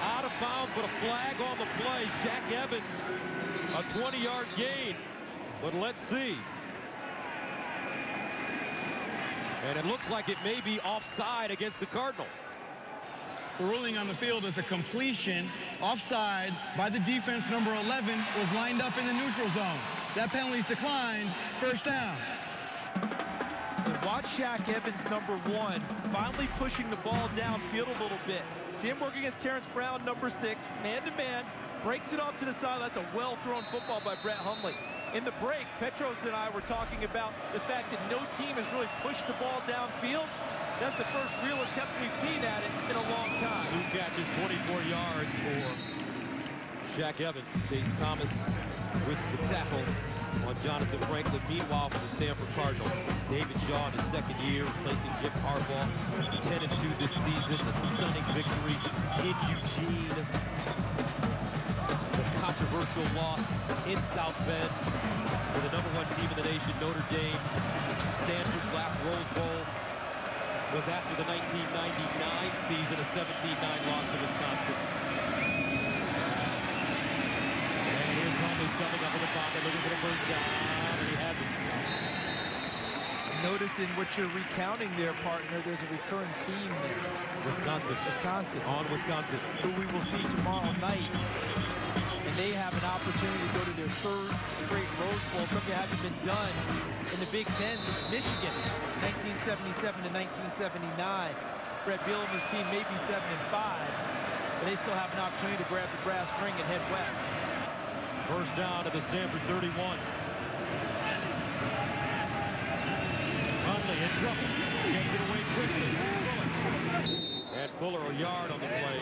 Out of bounds, but a flag on the play. Shaq Evans, a 20-yard gain. But let's see. And it looks like it may be offside against the Cardinal. The ruling on the field is a completion. Offside by the defense. Number 11 was lined up in the neutral zone. That penalty's declined. 1st down. And watch Shaq Evans, number 1, finally pushing the ball downfield a little bit. See him working against Terrence Brown, number 6, man-to-man, breaks it off to the side. That's a well-thrown football by Brett Hundley. In the break, Petros and I were talking about the fact that no team has really pushed the ball downfield. That's the first real attempt we've seen at it in a long time. 2 catches, 24 yards for Shaq Evans. Chase Thomas with the tackle. on Jonathan Franklin. Meanwhile, for the Stanford Cardinal, David Shaw in his second year, replacing Jim Harbaugh. 10-2 this season. The stunning victory in Eugene. The controversial loss in South Bend for the #1 team in the nation, Notre Dame. Stanford's last Rose Bowl was after the 1999 season, a 17-9 loss to Wisconsin. And here's Hundley stuffing up in the pocket, looking for the first down, and he has it. Notice in what you're recounting there, partner, there's a recurring theme there. Wisconsin. Wisconsin. On Wisconsin. Who we will see tomorrow night. And they have an opportunity to go to their third straight Rose Bowl, something that hasn't been done in the Big Ten since Michigan, 1977 to 1979. Brett Bielema's team may be 7-5, but they still have an opportunity to grab the brass ring and head west. First down to the Stanford 31. Hundley in trouble. Gets it away quickly. And Fuller a yard on the play.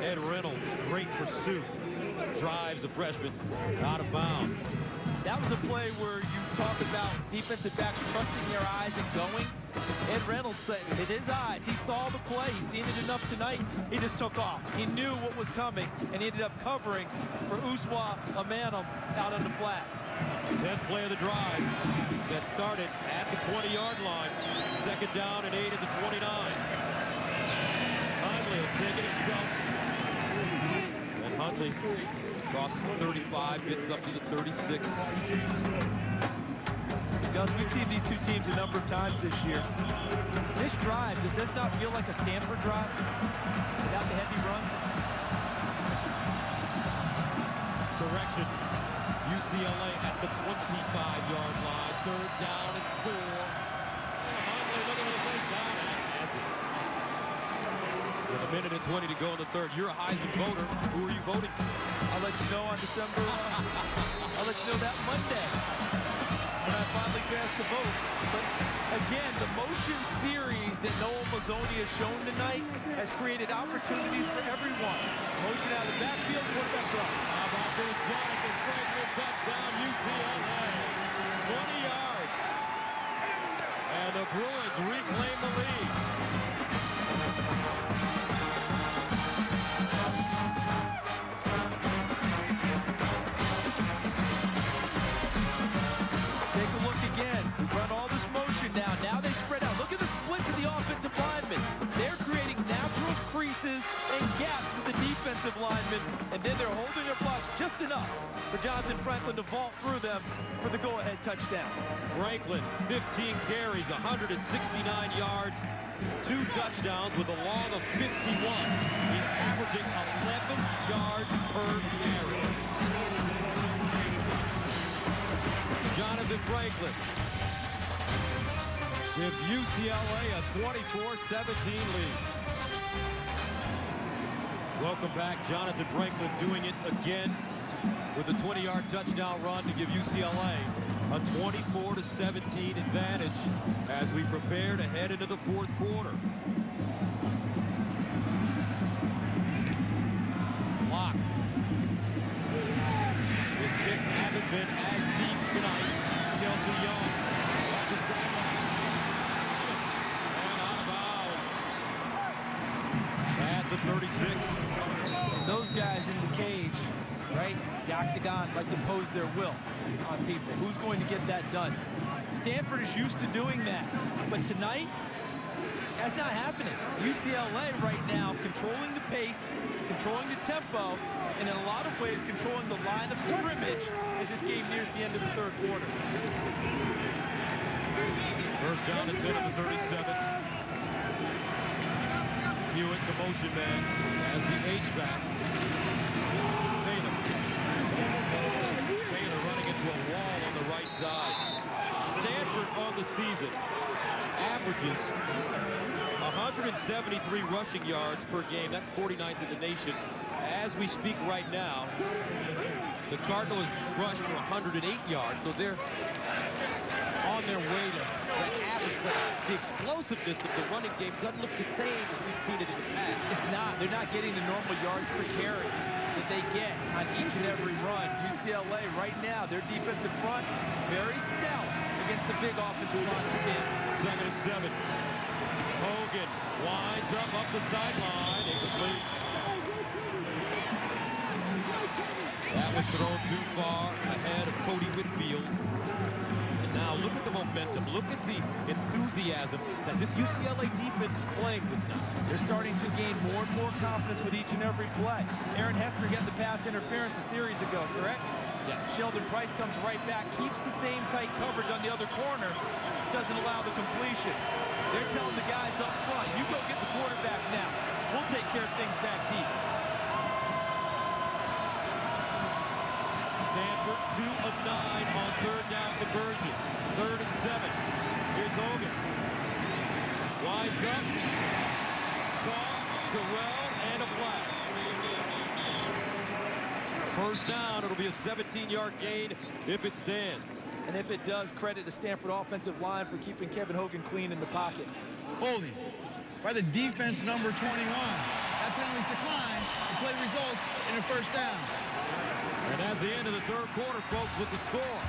Ed Reynolds, great pursuit. Drives a freshman out of bounds. That was a play where you talk about defensive backs trusting their eyes and going. Ed Reynolds said it his eyes. He saw the play. He's seen it enough tonight. He just took off. He knew what was coming, and he ended up covering for Uswa Amanum out on the flat. 10th play of the drive. That started at the 20-yard line. Second down and 8 at the 29. Hundley will take it himself. And Hundley crosses the 35, gets up to the 36. Gus, we've seen these two teams a number of times this year. This drive, does this not feel like a Stanford drive without the heavy run? Correction. UCLA at the 25-yard line. Third down and 4. Hundley looking for the first down and has it. With a minute and 20 to go in the third. You're a Heisman voter. Who are you voting for? I'll let you know on December. I'll let you know that Monday when I finally cast the vote. But again, the motion series that Noel Mazzoni has shown tonight has created opportunities for everyone. Motion out of the backfield, quarterback drop. How about this? Jonathan Franklin touchdown, UCLA. 20 yards. And the Bruins reclaim the lead. Take a look again. Run all this motion now. Now they spread out. Look at the splits of the offensive linemen. They're creating natural creases and gaps with the defensive linemen, and then they're holding their blocks just enough for Jonathan Franklin to vault through them for the go-ahead touchdown. Franklin, 15 carries, 169 yards, 2 touchdowns with a long of 51. He's averaging 11 yards per carry. Jonathan Franklin gives UCLA a 24-17 lead. Welcome back. Jonathan Franklin doing it again with a 20-yard touchdown run to give UCLA a 24-17 advantage as we prepare to head into the fourth quarter. Block. His kicks haven't been as deep tonight. Kelsey Young at the sideline. And out of bounds. At the 36. And those guys in the cage, right? The octagon like to impose their will on people. Who's going to get that done? Stanford is used to doing that. But tonight, that's not happening. UCLA right now controlling the pace, controlling the tempo, and in a lot of ways controlling the line of scrimmage as this game nears the end of the third quarter. First down and 10 of the 37. Hewitt, the motion man, as the H-back. Taylor running into a wall on the right side. Stanford on the season averages 173 rushing yards per game. That's 49th in the nation. As we speak right now, the Cardinals rushed for 108 yards, so they're on their way to that average, but the explosiveness of the running game doesn't look the same as we've seen it in the past. It's not. They're not getting the normal yards per carry. that they get on each and every run. UCLA right now, their defensive front, very stout against the big offensive line of Stanford. 2nd and 7. Hogan winds up the sideline. Incomplete. That was thrown too far ahead of Cody Whitfield. And now look at the momentum. Look at the enthusiasm that this UCLA defense is playing with now. They're starting to gain more and more confidence with each and every play. Aaron Hester got the pass interference a series ago, correct? Yes. Sheldon Price comes right back, keeps the same tight coverage on the other corner, doesn't allow the completion. They're telling the guys up front, you go get the quarterback now. We'll take care of things back deep. Stanford 2 of 9 on 3rd down conversions. 3rd and 7. Here's Hogan. Winds up. Ball, Terrell, and a flash. 1st down, it'll be a 17-yard gain if it stands. And if it does, credit the Stanford offensive line for keeping Kevin Hogan clean in the pocket. Holding by the defense number 21. That penalty's declined. The play results in a 1st down. And that's the end of the 3rd quarter, folks, with the score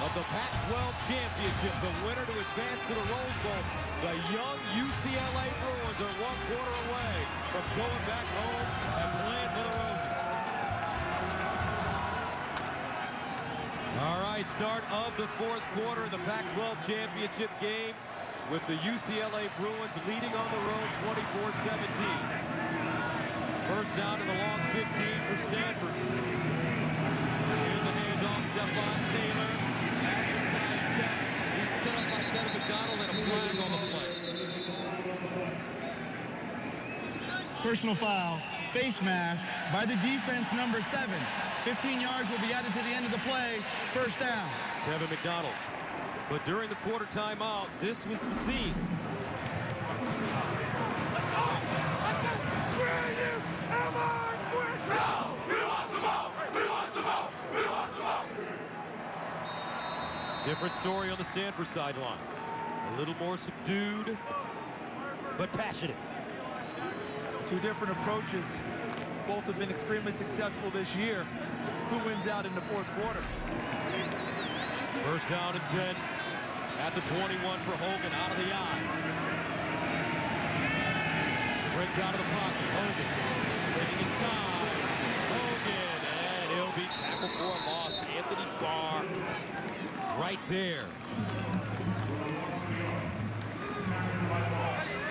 of the Pac-12 championship. The winner to advance to the Rose Bowl. The young UCLA Bruins are 1 quarter away from going back home and playing for the Roses. All right, start of the 4th quarter of the Pac-12 championship game with the UCLA Bruins leading on the road 24-17. 1st down in the long 15 for Stanford. Here's a handoff, Stepfan Taylor has to sidestep. He's stood up by Ted McDonald and a flag on the play. Personal foul, face mask by the defense number 7. 15 yards will be added to the end of the play. 1st down. Tevin McDonald. But during the quarter timeout, this was the scene. Different story on the Stanford sideline. A little more subdued, but passionate. 2 different approaches. Both have been extremely successful this year. Who wins out in the 4th quarter? 1st down and 10 at the 21 for Hogan, out of the eye. Sprints out of the pocket. Hogan taking his time. Hogan, and he'll be tackled for a loss. Anthony Barr right there.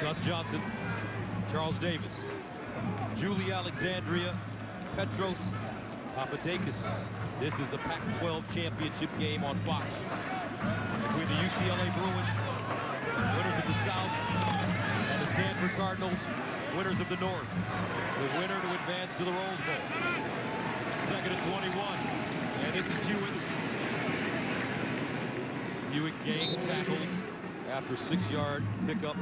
Gus Johnson, Charles Davis, Julie Alexandria, Petros Papadakis. This is the Pac-12 championship game on Fox between the UCLA Bruins, winners of the South, and the Stanford Cardinals, winners of the North. The winner to advance to the Rose Bowl. 2nd and 21. And this is Hewitt. Hewitt gang tackled after 6-yard pickup.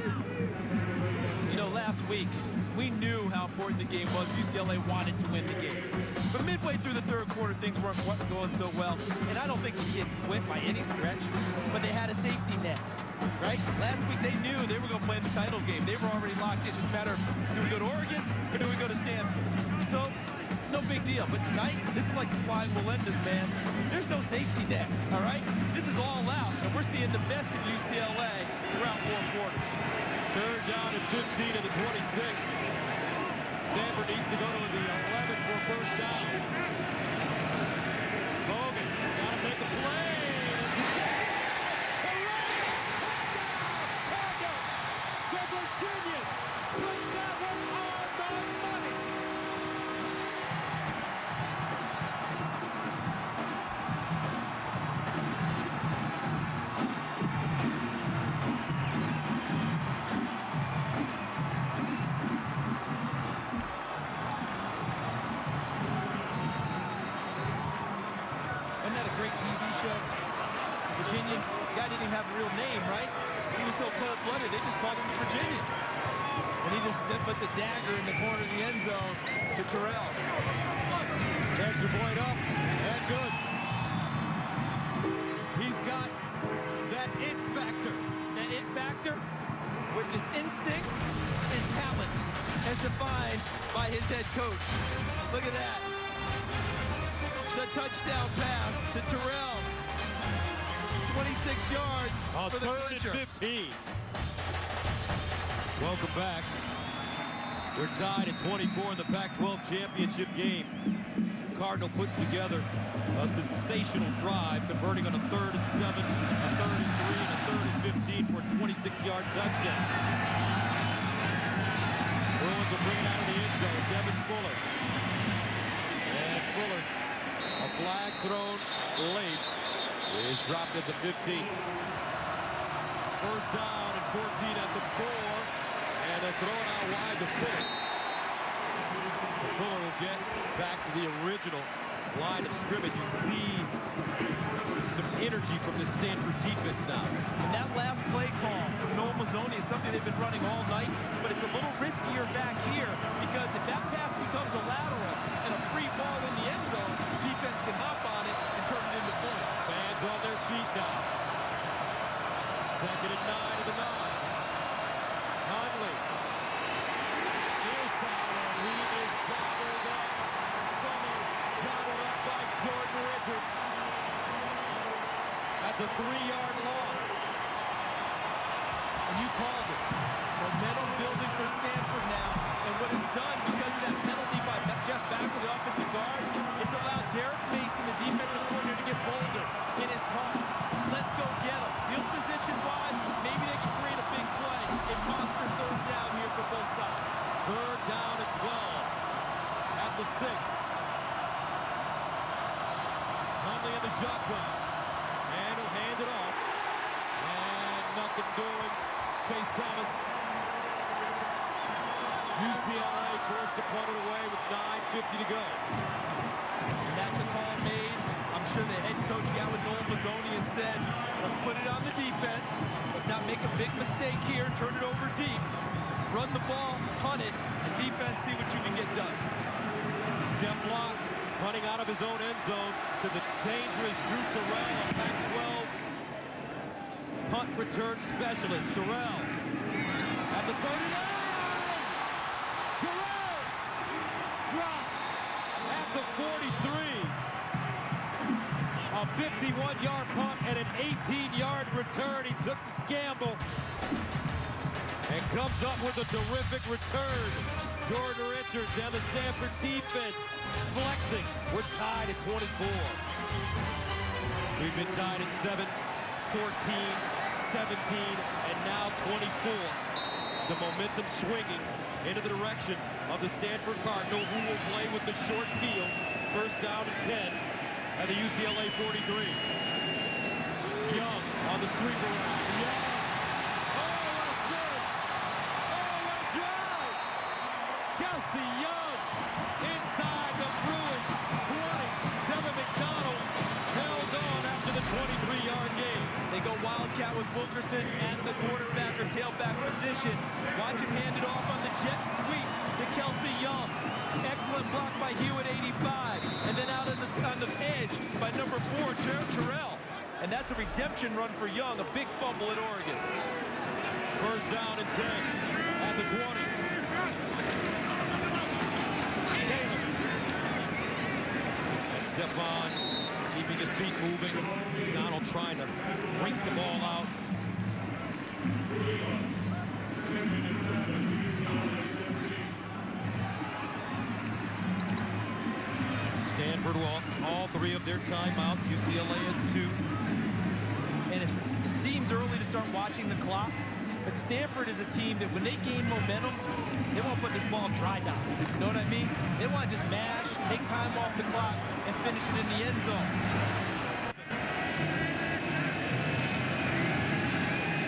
You know, last week, we knew how important the game was. UCLA wanted to win the game. But midway through the 3rd quarter, things weren't going so well. And I don't think the kids quit by any stretch, but they had a safety net, right? Last week, they knew they were going to play in the title game. They were already locked in. It's just a matter of, do we go to Oregon or do we go to Stanford? So, no big deal. But tonight, this is like the Flying Melendez, man. There's no safety net, all right? This is all out, and we're seeing the best of UCLA throughout 4 quarters. 3rd down and 15 to the 26. Stanford needs to go to the 11 for 1st down. Hogan has got to make a play. It's a Terrell, touchdown, Cardinal. The Virginian put that one on the money. Virginian guy didn't even have a real name, right? He was so cold-blooded, they just called him the Virginian. And he just puts a dagger in the corner of the end zone to Terrell. Extra point up, and good. He's got that it factor. That it factor, which is instincts and talent, as defined by his head coach. Look at that. The touchdown pass to Terrell. 26 yards for the third clincher. and 15. Welcome back. We're tied at 24 in the Pac-12 championship game. Cardinal put together a sensational drive, converting on a 3rd and 7, a 3rd and 3, and a 3rd and 15 for a 26-yard touchdown. Bruins will bring it out of the end zone. Devin Fuller. And Fuller, a flag thrown late, is dropped at the 15. First down and 14 at the 4, and they're throwing out wide to Fuller. Fuller will get back to the original line of scrimmage. You see some energy from the Stanford defense now. And that last play call from Noel Mazzoni is something they've been running all night, but it's a little riskier back here because if that pass becomes a lateral and a free ball in the end zone, defense can hop on it and turn it into points. Fans on their feet now. 2nd and 9 of the 9. Hundley. Near sideline. He is gobbled up. Fuller gobbled up by Jordan Richards. That's a 3-yard loss. And you called it. Momentum building for Stanford now. And what it's done because of that penalty by Jeff Backer, the offensive guard, it's allowed Derek Mason, the defensive coordinator, to get bolder in his calls. Let's go get him. Field position-wise, maybe they can create a big play in monster 3rd down here for both sides. 3rd down and 12 at the 6. Hundley in the shotgun. And he'll hand it off. And nothing doing. Chase Thomas. UCLA forced to punt it away with 9:50 to go. And that's a call made. I'm sure the head coach got with Noel Mazzoni and said, let's put it on the defense. Let's not make a big mistake here. Turn it over deep. Run the ball, punt it, and defense see what you can get done. Jeff Locke running out of his own end zone to the dangerous Drew Terrell, a Pac-12 punt return specialist. Terrell at the 39. Terrell dropped at the 43. A 51-yard punt and an 18-yard return. He took the gamble and comes up with a terrific return. Jordan Richards and the Stanford defense flexing. We're tied at 24. We've been tied at 7, 14, 17, and now 24. The momentum swinging into the direction of the Stanford Cardinal, who will play with the short field. First down and 10 at the UCLA 43. Young on the sweeper route. Young. Oh, what a spin. Oh, what a drive. Kelsey Young inside the Bruin 20. Devin McDonald held on after the 23-yard gain. They go Wildcat with Wilkerson at the quarterback or tailback position. Watch him hand it off on the jet sweep to Kelsey Young. Excellent block by Hewitt, 85. And then out on the edge by number 4, Terrell. And that's a redemption run for Young, a big fumble at Oregon. First down and 10 at the 20. Taylor. And Stepfan keeping his feet moving. McDonald trying to rake the ball out. Stanford will all 3 of their timeouts. UCLA has 2. And it seems early to start watching the clock, but Stanford is a team that when they gain momentum, they won't put this ball dry down. You know what I mean? They want to just mash, take time off the clock, and finish it in the end zone.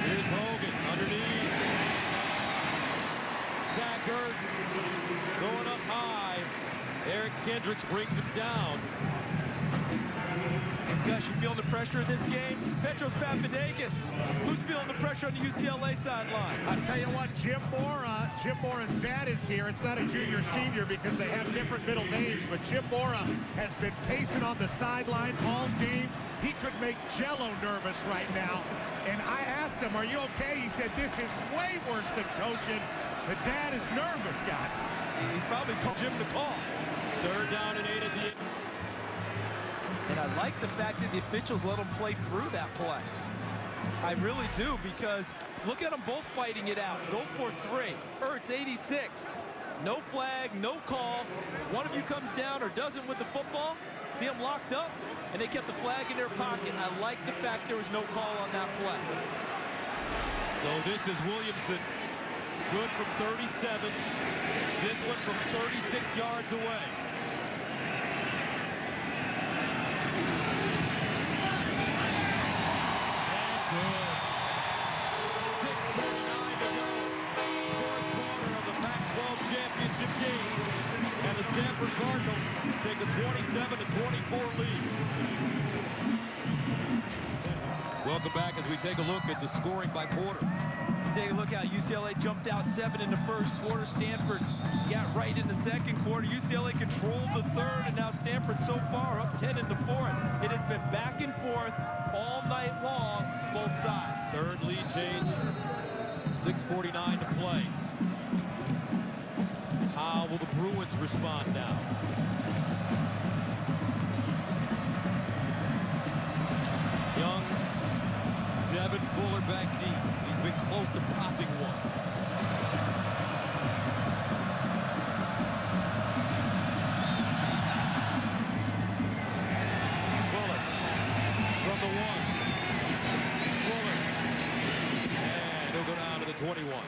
Here's Hogan underneath. Zach Ertz going up high. Eric Kendricks brings him down. And Gus, you feeling the pressure of this game? Petros Papadakis. Who's feeling the pressure on the UCLA sideline? I'll tell you what, Jim Mora's dad is here. It's not a junior senior because they have different middle names, but Jim Mora has been pacing on the sideline all game. He could make Jello nervous right now. And I asked him, are you okay? He said, this is way worse than coaching. The dad is nervous, guys. He's probably called Jim the call. Third down and 8 at the end. And I like the fact that the officials let them play through that play. I really do, because look at them both fighting it out. Go for 3. Ertz, 86. No flag, no call. One of you comes down or doesn't with the football. See them locked up, and they kept the flag in their pocket. I like the fact there was no call on that play. So this is Williamson. Good from 37. This one from 36 yards away. And the Stanford Cardinal take a 27-24 lead. Welcome back as we take a look at the scoring by quarter. Take a look how UCLA jumped out 7 in the first quarter. Stanford got right in the second quarter. UCLA controlled the third, and now Stanford so far up 10 in the fourth. It has been back and forth all night long, both sides. Third lead change, 6:49 to play. How will the Bruins respond now? Young Devin Fuller back deep. He's been close to popping one. Fuller from the 1. Fuller. And he'll go down to the 21.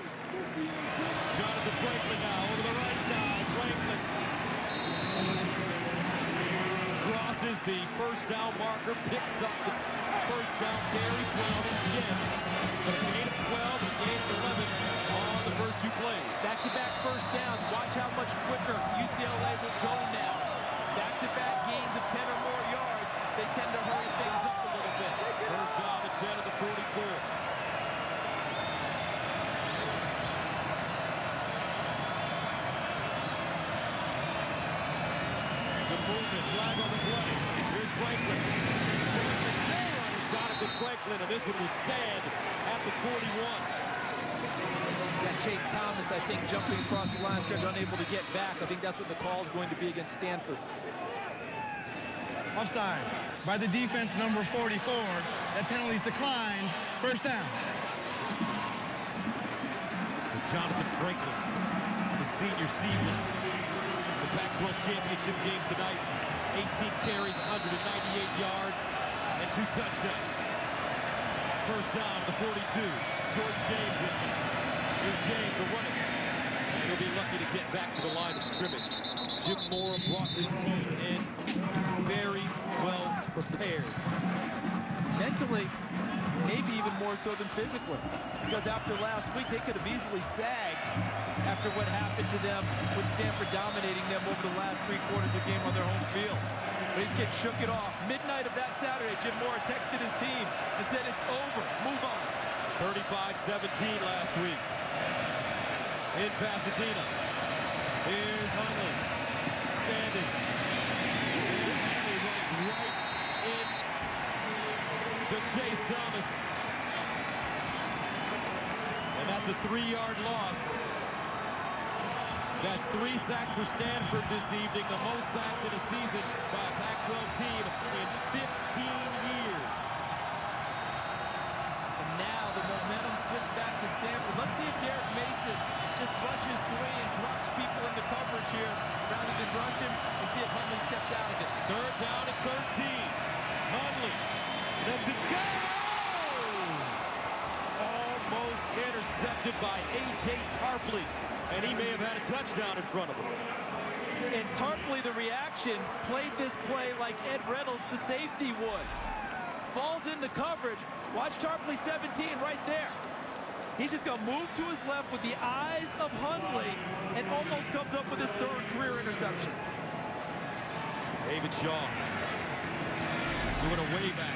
Jonathan Franklin now over the right side. Franklin crosses the first down marker, picks up the first down carry. Brown again. But a gain of 12 and gain of 11 on the first 2 plays. Back-to-back first downs. Watch how much quicker UCLA will go now. Back-to-back gains of 10 or more yards. They tend to hurry things up a little bit. First down at 10 at the 44. Movement, flag on the play. Here's Franklin. Franklin still running. Jonathan Franklin, and this one will stand at the 41. Got Chase Thomas, I think, jumping across the line of scrimmage, unable to get back. I think that's what the call is going to be against Stanford. Offside by the defense, number 44. That penalty's declined. First down. For Jonathan Franklin, his senior season. The Pac-12 championship game tonight. 18 carries, 198 yards, and 2 touchdowns. First down, the 42. Jordan James in there. Here's James, a running. And he'll be lucky to get back to the line of scrimmage. Jim Mora brought his team in very well prepared. Mentally, maybe even more so than physically. Because after last week, they could have easily sagged after what happened to them with Stanford dominating them over the last 3 quarters of the game on their home field. But these kids shook it off. Midnight of that Saturday, Jim Mora texted his team and said, "It's over, move on." 35-17 last week. In Pasadena. Here's Hundley. Standing. And Hundley runs right in to Chase Thomas. And that's a 3-yard loss. That's 3 sacks for Stanford this evening, the most sacks in a season by a Pac-12 team in 15 years. And now the momentum shifts back to Stanford. Let's see if Derek Mason just rushes 3 and drops people into coverage here rather than rush him, and see if Hundley steps out of it. Third down at 13. Hundley lets it go! Almost intercepted by A.J. Tarpley. And he may have had a touchdown in front of him. And Tarpley, the reaction, played this play like Ed Reynolds, the safety, would. Falls into coverage. Watch Tarpley 17 right there. He's just going to move to his left with the eyes of Hundley and almost comes up with his 3rd career interception. David Shaw doing a way back.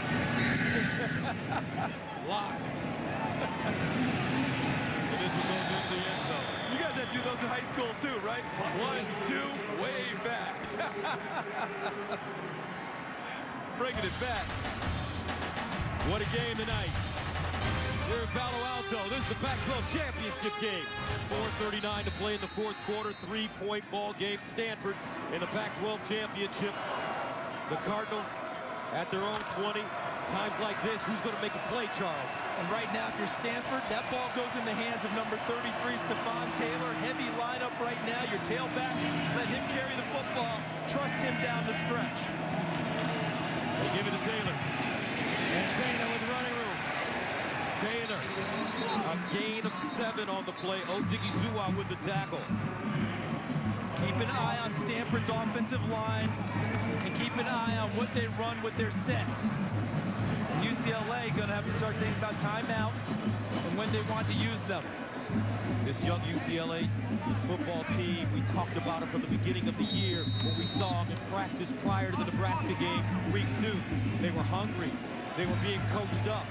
Lock. And this one goes into the end zone. You guys had to do those in high school too, right? 1, 2, way back. Bringing it back. What a game tonight. We're in Palo Alto. This is the Pac-12 championship game. 4:39 to play in the fourth quarter. 3-point ball game. Stanford in the Pac-12 championship. The Cardinal at their own 20. Times like this, who's going to make a play, Charles? And right now, if you're Stanford, that ball goes in the hands of number 33, Stepfan Taylor. Heavy lineup right now. Your tailback, let him carry the football. Trust him down the stretch. They give it to Taylor. And Taylor with running room. Taylor, a gain of 7 on the play. Odigizua with the tackle. Keep an eye on Stanford's offensive line and keep an eye on what they run with their sets. And UCLA going to have to start thinking about timeouts and when they want to use them. This young UCLA football team, we talked about it from the beginning of the year when we saw them in practice prior to the Nebraska game, week 2. They were hungry. They were being coached up.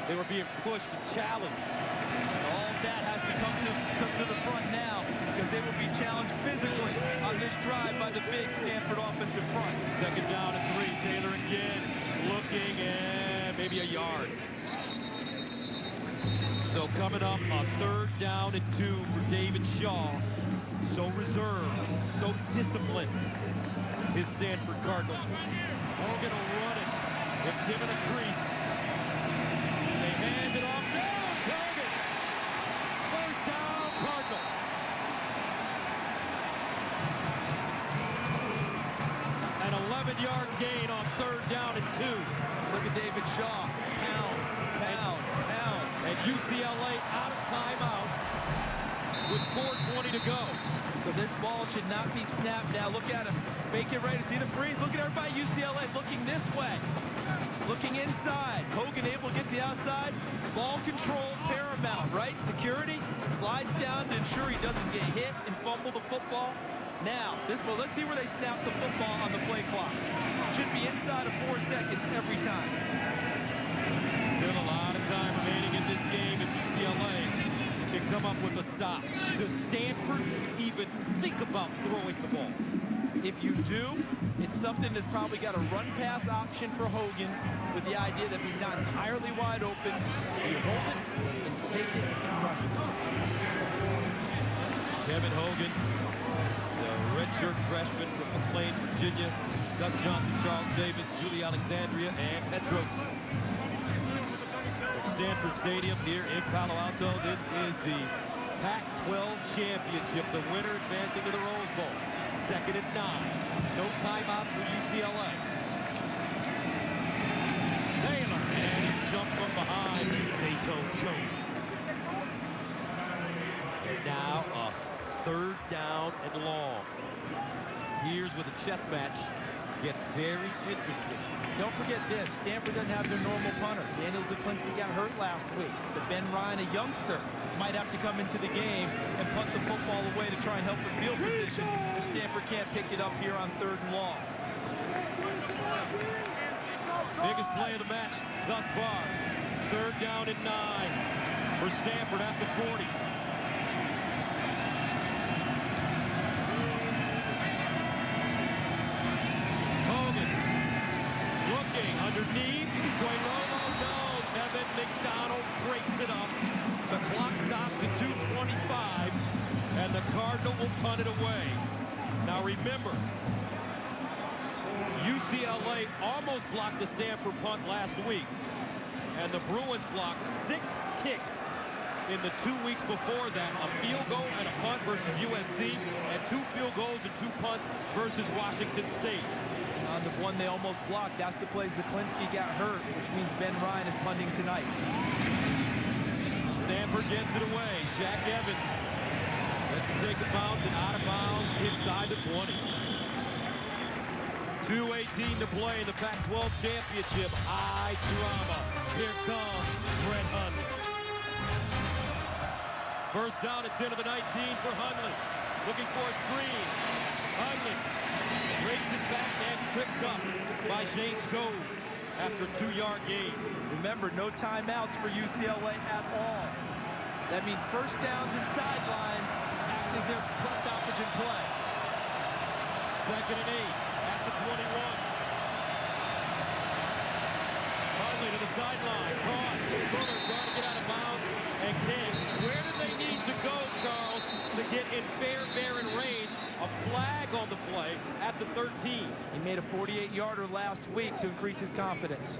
They were being pushed and challenged. And all that has to come to the front now because they will be challenged physically on this drive by the big Stanford offensive front. Second down and 3. Taylor again looking, and maybe a yard. So coming up on 3rd down and 2 for David Shaw. So reserved, so disciplined, his Stanford Cardinal. Hogan will run it if given a crease. They hand it off. No, it's Hogan. First down, Cardinal. An 11-yard gain on 3rd down and 2. Look at David Shaw. Pound, pound, pound. And UCLA out of timeouts with 4:20 to go. So this ball should not be snapped now. Look at him. Fake it right. See the freeze? Look at everybody UCLA looking this way. Looking inside. Hogan able to get to the outside. Ball control paramount, right? Security slides down to ensure he doesn't get hit and fumble the football. Now, this ball, let's see where they snap the football on the play clock. Should be inside of 4 seconds every time. Still a lot of time remaining in this game if UCLA can come up with a stop. Does Stanford even think about throwing the ball? If you do, it's something that's probably got a run-pass option for Hogan with the idea that if he's not entirely wide open, you hold it and you take it and run it. Kevin Hogan, the redshirt freshman from McLean, Virginia. Gus Johnson, Charles Davis, Julie Alexandria, and Petros. From Stanford Stadium here in Palo Alto, this is the Pac-12 championship. The winner advancing to the Rose Bowl. 2nd and 9. No timeout for UCLA. Taylor, and he's jumped from behind. Dato Jones. And now a 3rd down and long. Here's with a chess match. Gets very interesting. Don't forget this, Stanford doesn't have their normal punter. Daniel Zaklinski got hurt last week. So Ben Ryan, a youngster, might have to come into the game and punt the football away to try and help the field position if Stanford can't pick it up here on 3rd and long. Biggest play of the match thus far. 3rd down and 9 for Stanford at the 40. Underneath, Guaylomo, no, Tevin McDonald breaks it up. The clock stops at 2:25, and the Cardinal will punt it away. Now remember, UCLA almost blocked a Stanford punt last week, and the Bruins blocked 6 kicks in the 2 weeks before that. A field goal and a punt versus USC, and 2 field goals and 2 punts versus Washington State. On the one they almost blocked, that's the play Zaklinski got hurt, which means Ben Ryan is punting tonight. Stanford gets it away. Shaq Evans lets it take a bounce and out of bounds inside the 20. 2:18 to play in the Pac-12 championship. High drama. Here comes Brett Hundley. First down at 10 of the 19 for Hundley. Looking for a screen. Hundley races back and tripped up by Shane Scove after a 2-yard gain. Remember, no timeouts for UCLA at all. That means first downs and sidelines act as their stoppage in play. 2nd and 8 at the 21. Hundley to the sideline. Caught. Fuller trying to get out of bounds and can't. Where do they need to go, Charles, to get in Fairbairn range? A flag on the play at the 13. He made a 48-yarder last week to increase his confidence.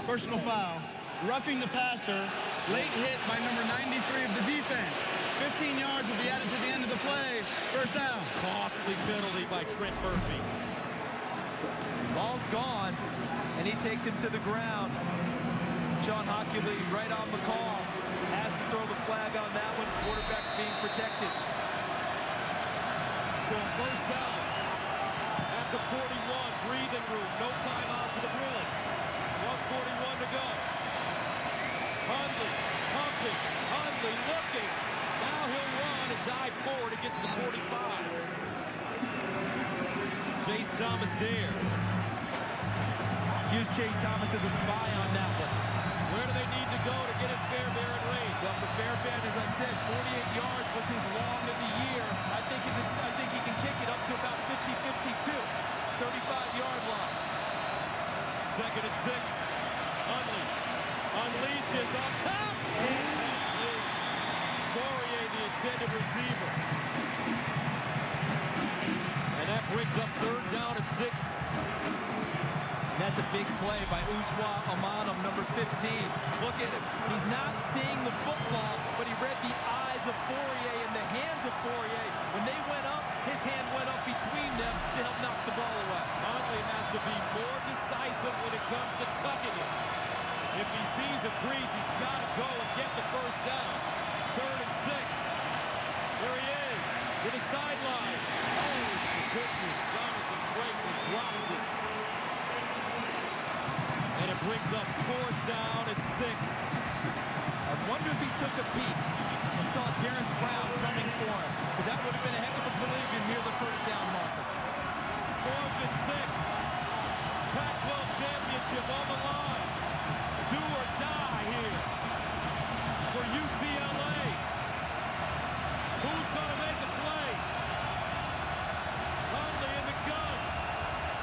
Personal foul. Roughing the passer. Late hit by number 93 of the defense. 15 yards will be added to the end of the play. First down. Costly penalty by Trent Murphy. Ball's gone, and he takes him to the ground. Sean Hockley right on the call. Has to throw the flag on that one. Quarterback's being protected. So a first down at the 41. Breathing room. No timeouts for the Bruins. 1:41 to go. Hundley pumping. Hundley looking. Now he'll run and dive forward to get to the 45. Chase Thomas there. Use Chase Thomas as a spy on that one. Where do they need to go to get in Fairbairn range? Well, for Fairbairn, as I said, 48 yards was his long of the year. I think he can kick it up to about 50-52. 35-yard line. 2nd and 6. Hundley unleashes on top. Incomplete. Fourier, the intended receiver. And that brings up 3rd down and 6. And that's a big play by Uswa Amanum, number 15. Look at him. He's not seeing the football, but he read the eyes of Fourier and the hands of Fourier. When they went up, his hand went up between them to help knock the ball away. Hundley has to be more decisive when it comes to tucking it. If he sees a crease, he's got to go and get the first down. 3rd and 6. There he is to the sideline. Oh, goodness. Jonathan Franklin drops it. And it brings up 4th down and 6. I wonder if he took a peek and saw Terrence Brown coming for him, because that would have been a heck of a collision near the first down marker. 4th and 6. Pac-12 championship on the line. Do or die here for UCLA. Who's going to make a play? Hundley in the gun.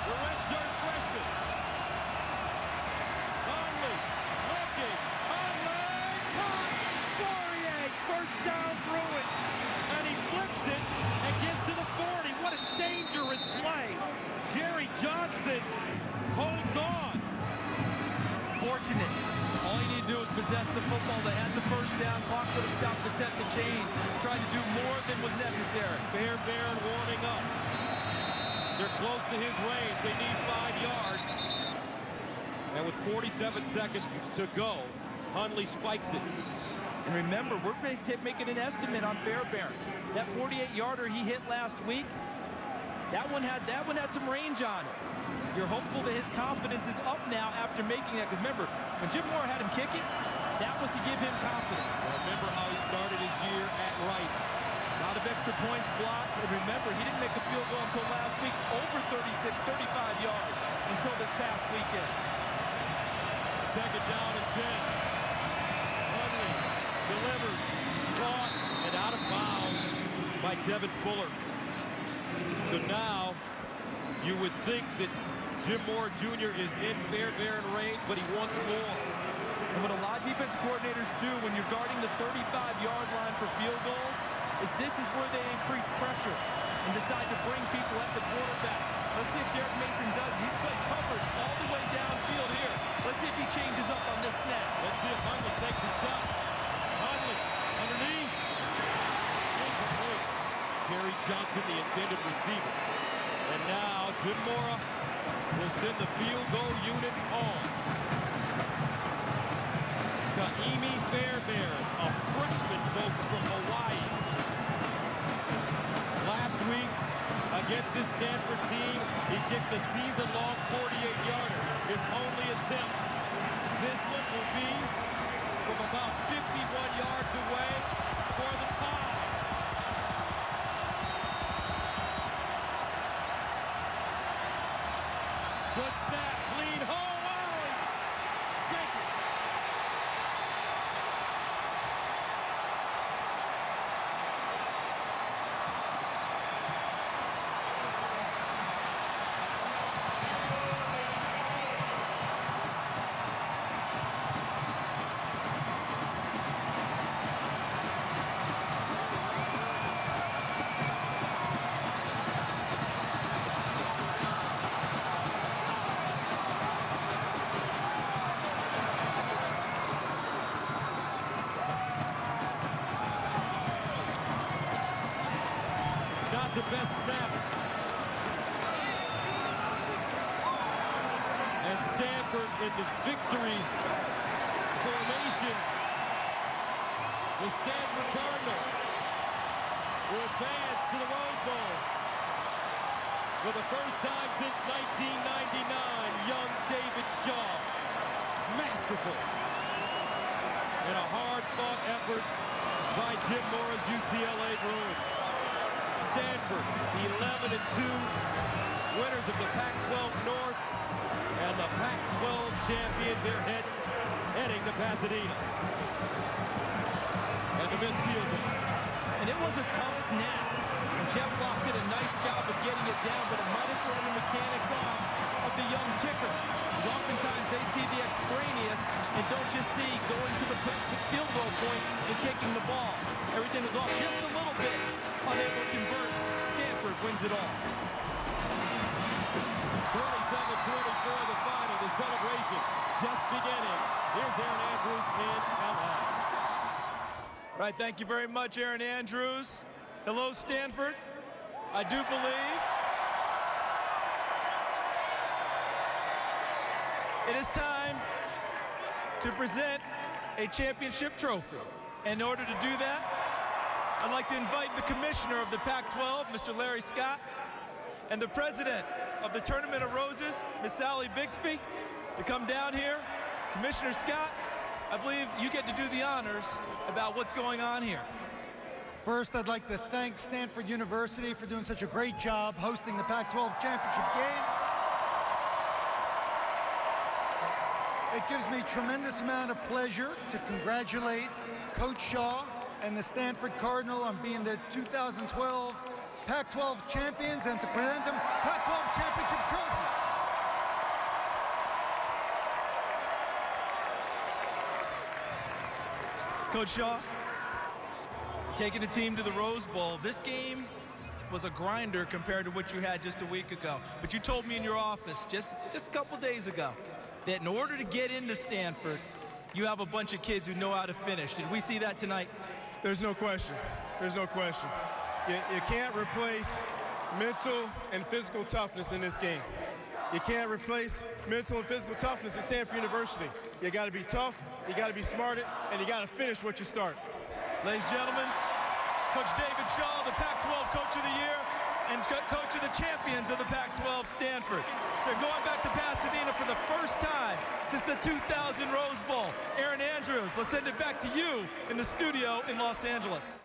The redshirt freshman. Hundley looking. Hundley caught. Fourier, first down Bruins. And he flips it and gets to the 40. What a dangerous play. Jerry Johnson holds on. Fortunate. All he needed to do was possess the football. They had the first down. Clock would have stopped to set the chains. Tried to do more than was necessary. Fairbairn warming up. They're close to his range. They need 5 yards. And with 47 seconds to go, Hundley spikes it. And remember, we're making an estimate on Fairbairn. That 48-yarder he hit last week, that one had some range on it. You're hopeful that his confidence is up now after making that. Because remember, when Jim Moore had him kick it, that was to give him confidence. Remember how he started his year at Rice. A lot of extra points blocked. And remember, he didn't make a field goal until last week, over 35 yards until this past weekend. 2nd down and 10. Hundley delivers, caught, and out of bounds by Devin Fuller. So now you would think that Jim Moore Jr. is in Fairbairn range, but he wants more. And what a lot of defense coordinators do when you're guarding the 35-yard line for field goals is this is where they increase pressure and decide to bring people at the quarterback. Let's see if Derek Mason does it. He's played coverage all the way downfield here. Let's see if he changes up on this snap. Let's see if Hundley takes a shot. Hundley underneath. Incomplete. Jerry Johnson, the intended receiver. And now Jim Mora will send the field goal unit on. Kaimi Fairbairn, a freshman, folks, from Hawaii. Last week, against this Stanford team, he kicked the season-long 48-yarder, his only attempt. This one will be from about 51 yards away for the tie. Good snap, clean home. Oh, shake it. best snap. And Stanford in the victory formation. The Stanford Cardinal will advance to the Rose Bowl. For the first time since 1999, young David Shaw, masterful. And a hard-fought effort by Jim Mora's UCLA Bruins. Stanford, 11-2, winners of the Pac-12 North, and the Pac-12 champions. They're heading to Pasadena. And the missed field goal. And it was a tough snap. And Jeff Locke did a nice job of getting it down, but it might have thrown the mechanics off of the young kicker. Because oftentimes they see the extraneous and don't just see going to the field goal point and kicking the ball. Everything was off just a little bit, unable to convert. Stanford wins it all. 27-24 the final, the celebration just beginning. Here's Aaron Andrews in LA. All right, thank you very much, Aaron Andrews. Hello, Stanford. I do believe it is time to present a championship trophy. In order to do that, I'd like to invite the commissioner of the Pac-12, Mr. Larry Scott, and the president of the Tournament of Roses, Miss Sally Bixby, to come down here. Commissioner Scott, I believe you get to do the honors about what's going on here. First, I'd like to thank Stanford University for doing such a great job hosting the Pac-12 championship game. It gives me tremendous amount of pleasure to congratulate Coach Shaw and the Stanford Cardinal on being the 2012 Pac-12 champions and to present them Pac-12 championship trophy. Coach Shaw, taking the team to the Rose Bowl. This game was a grinder compared to what you had just a week ago. But you told me in your office just a couple days ago that in order to get into Stanford, you have a bunch of kids who know how to finish. Did we see that tonight? There's no question. There's no question. You can't replace mental and physical toughness in this game. You can't replace mental and physical toughness at Stanford University. You got to be tough, you got to be smarted, and you got to finish what you start. Ladies and gentlemen, Coach David Shaw, the Pac-12 Coach of the Year, and Coach of the champions of the Pac-12, Stanford. They're going back to Pasadena for the first time since the 2000 Rose Bowl. Aaron Andrews, let's send it back to you in the studio in Los Angeles.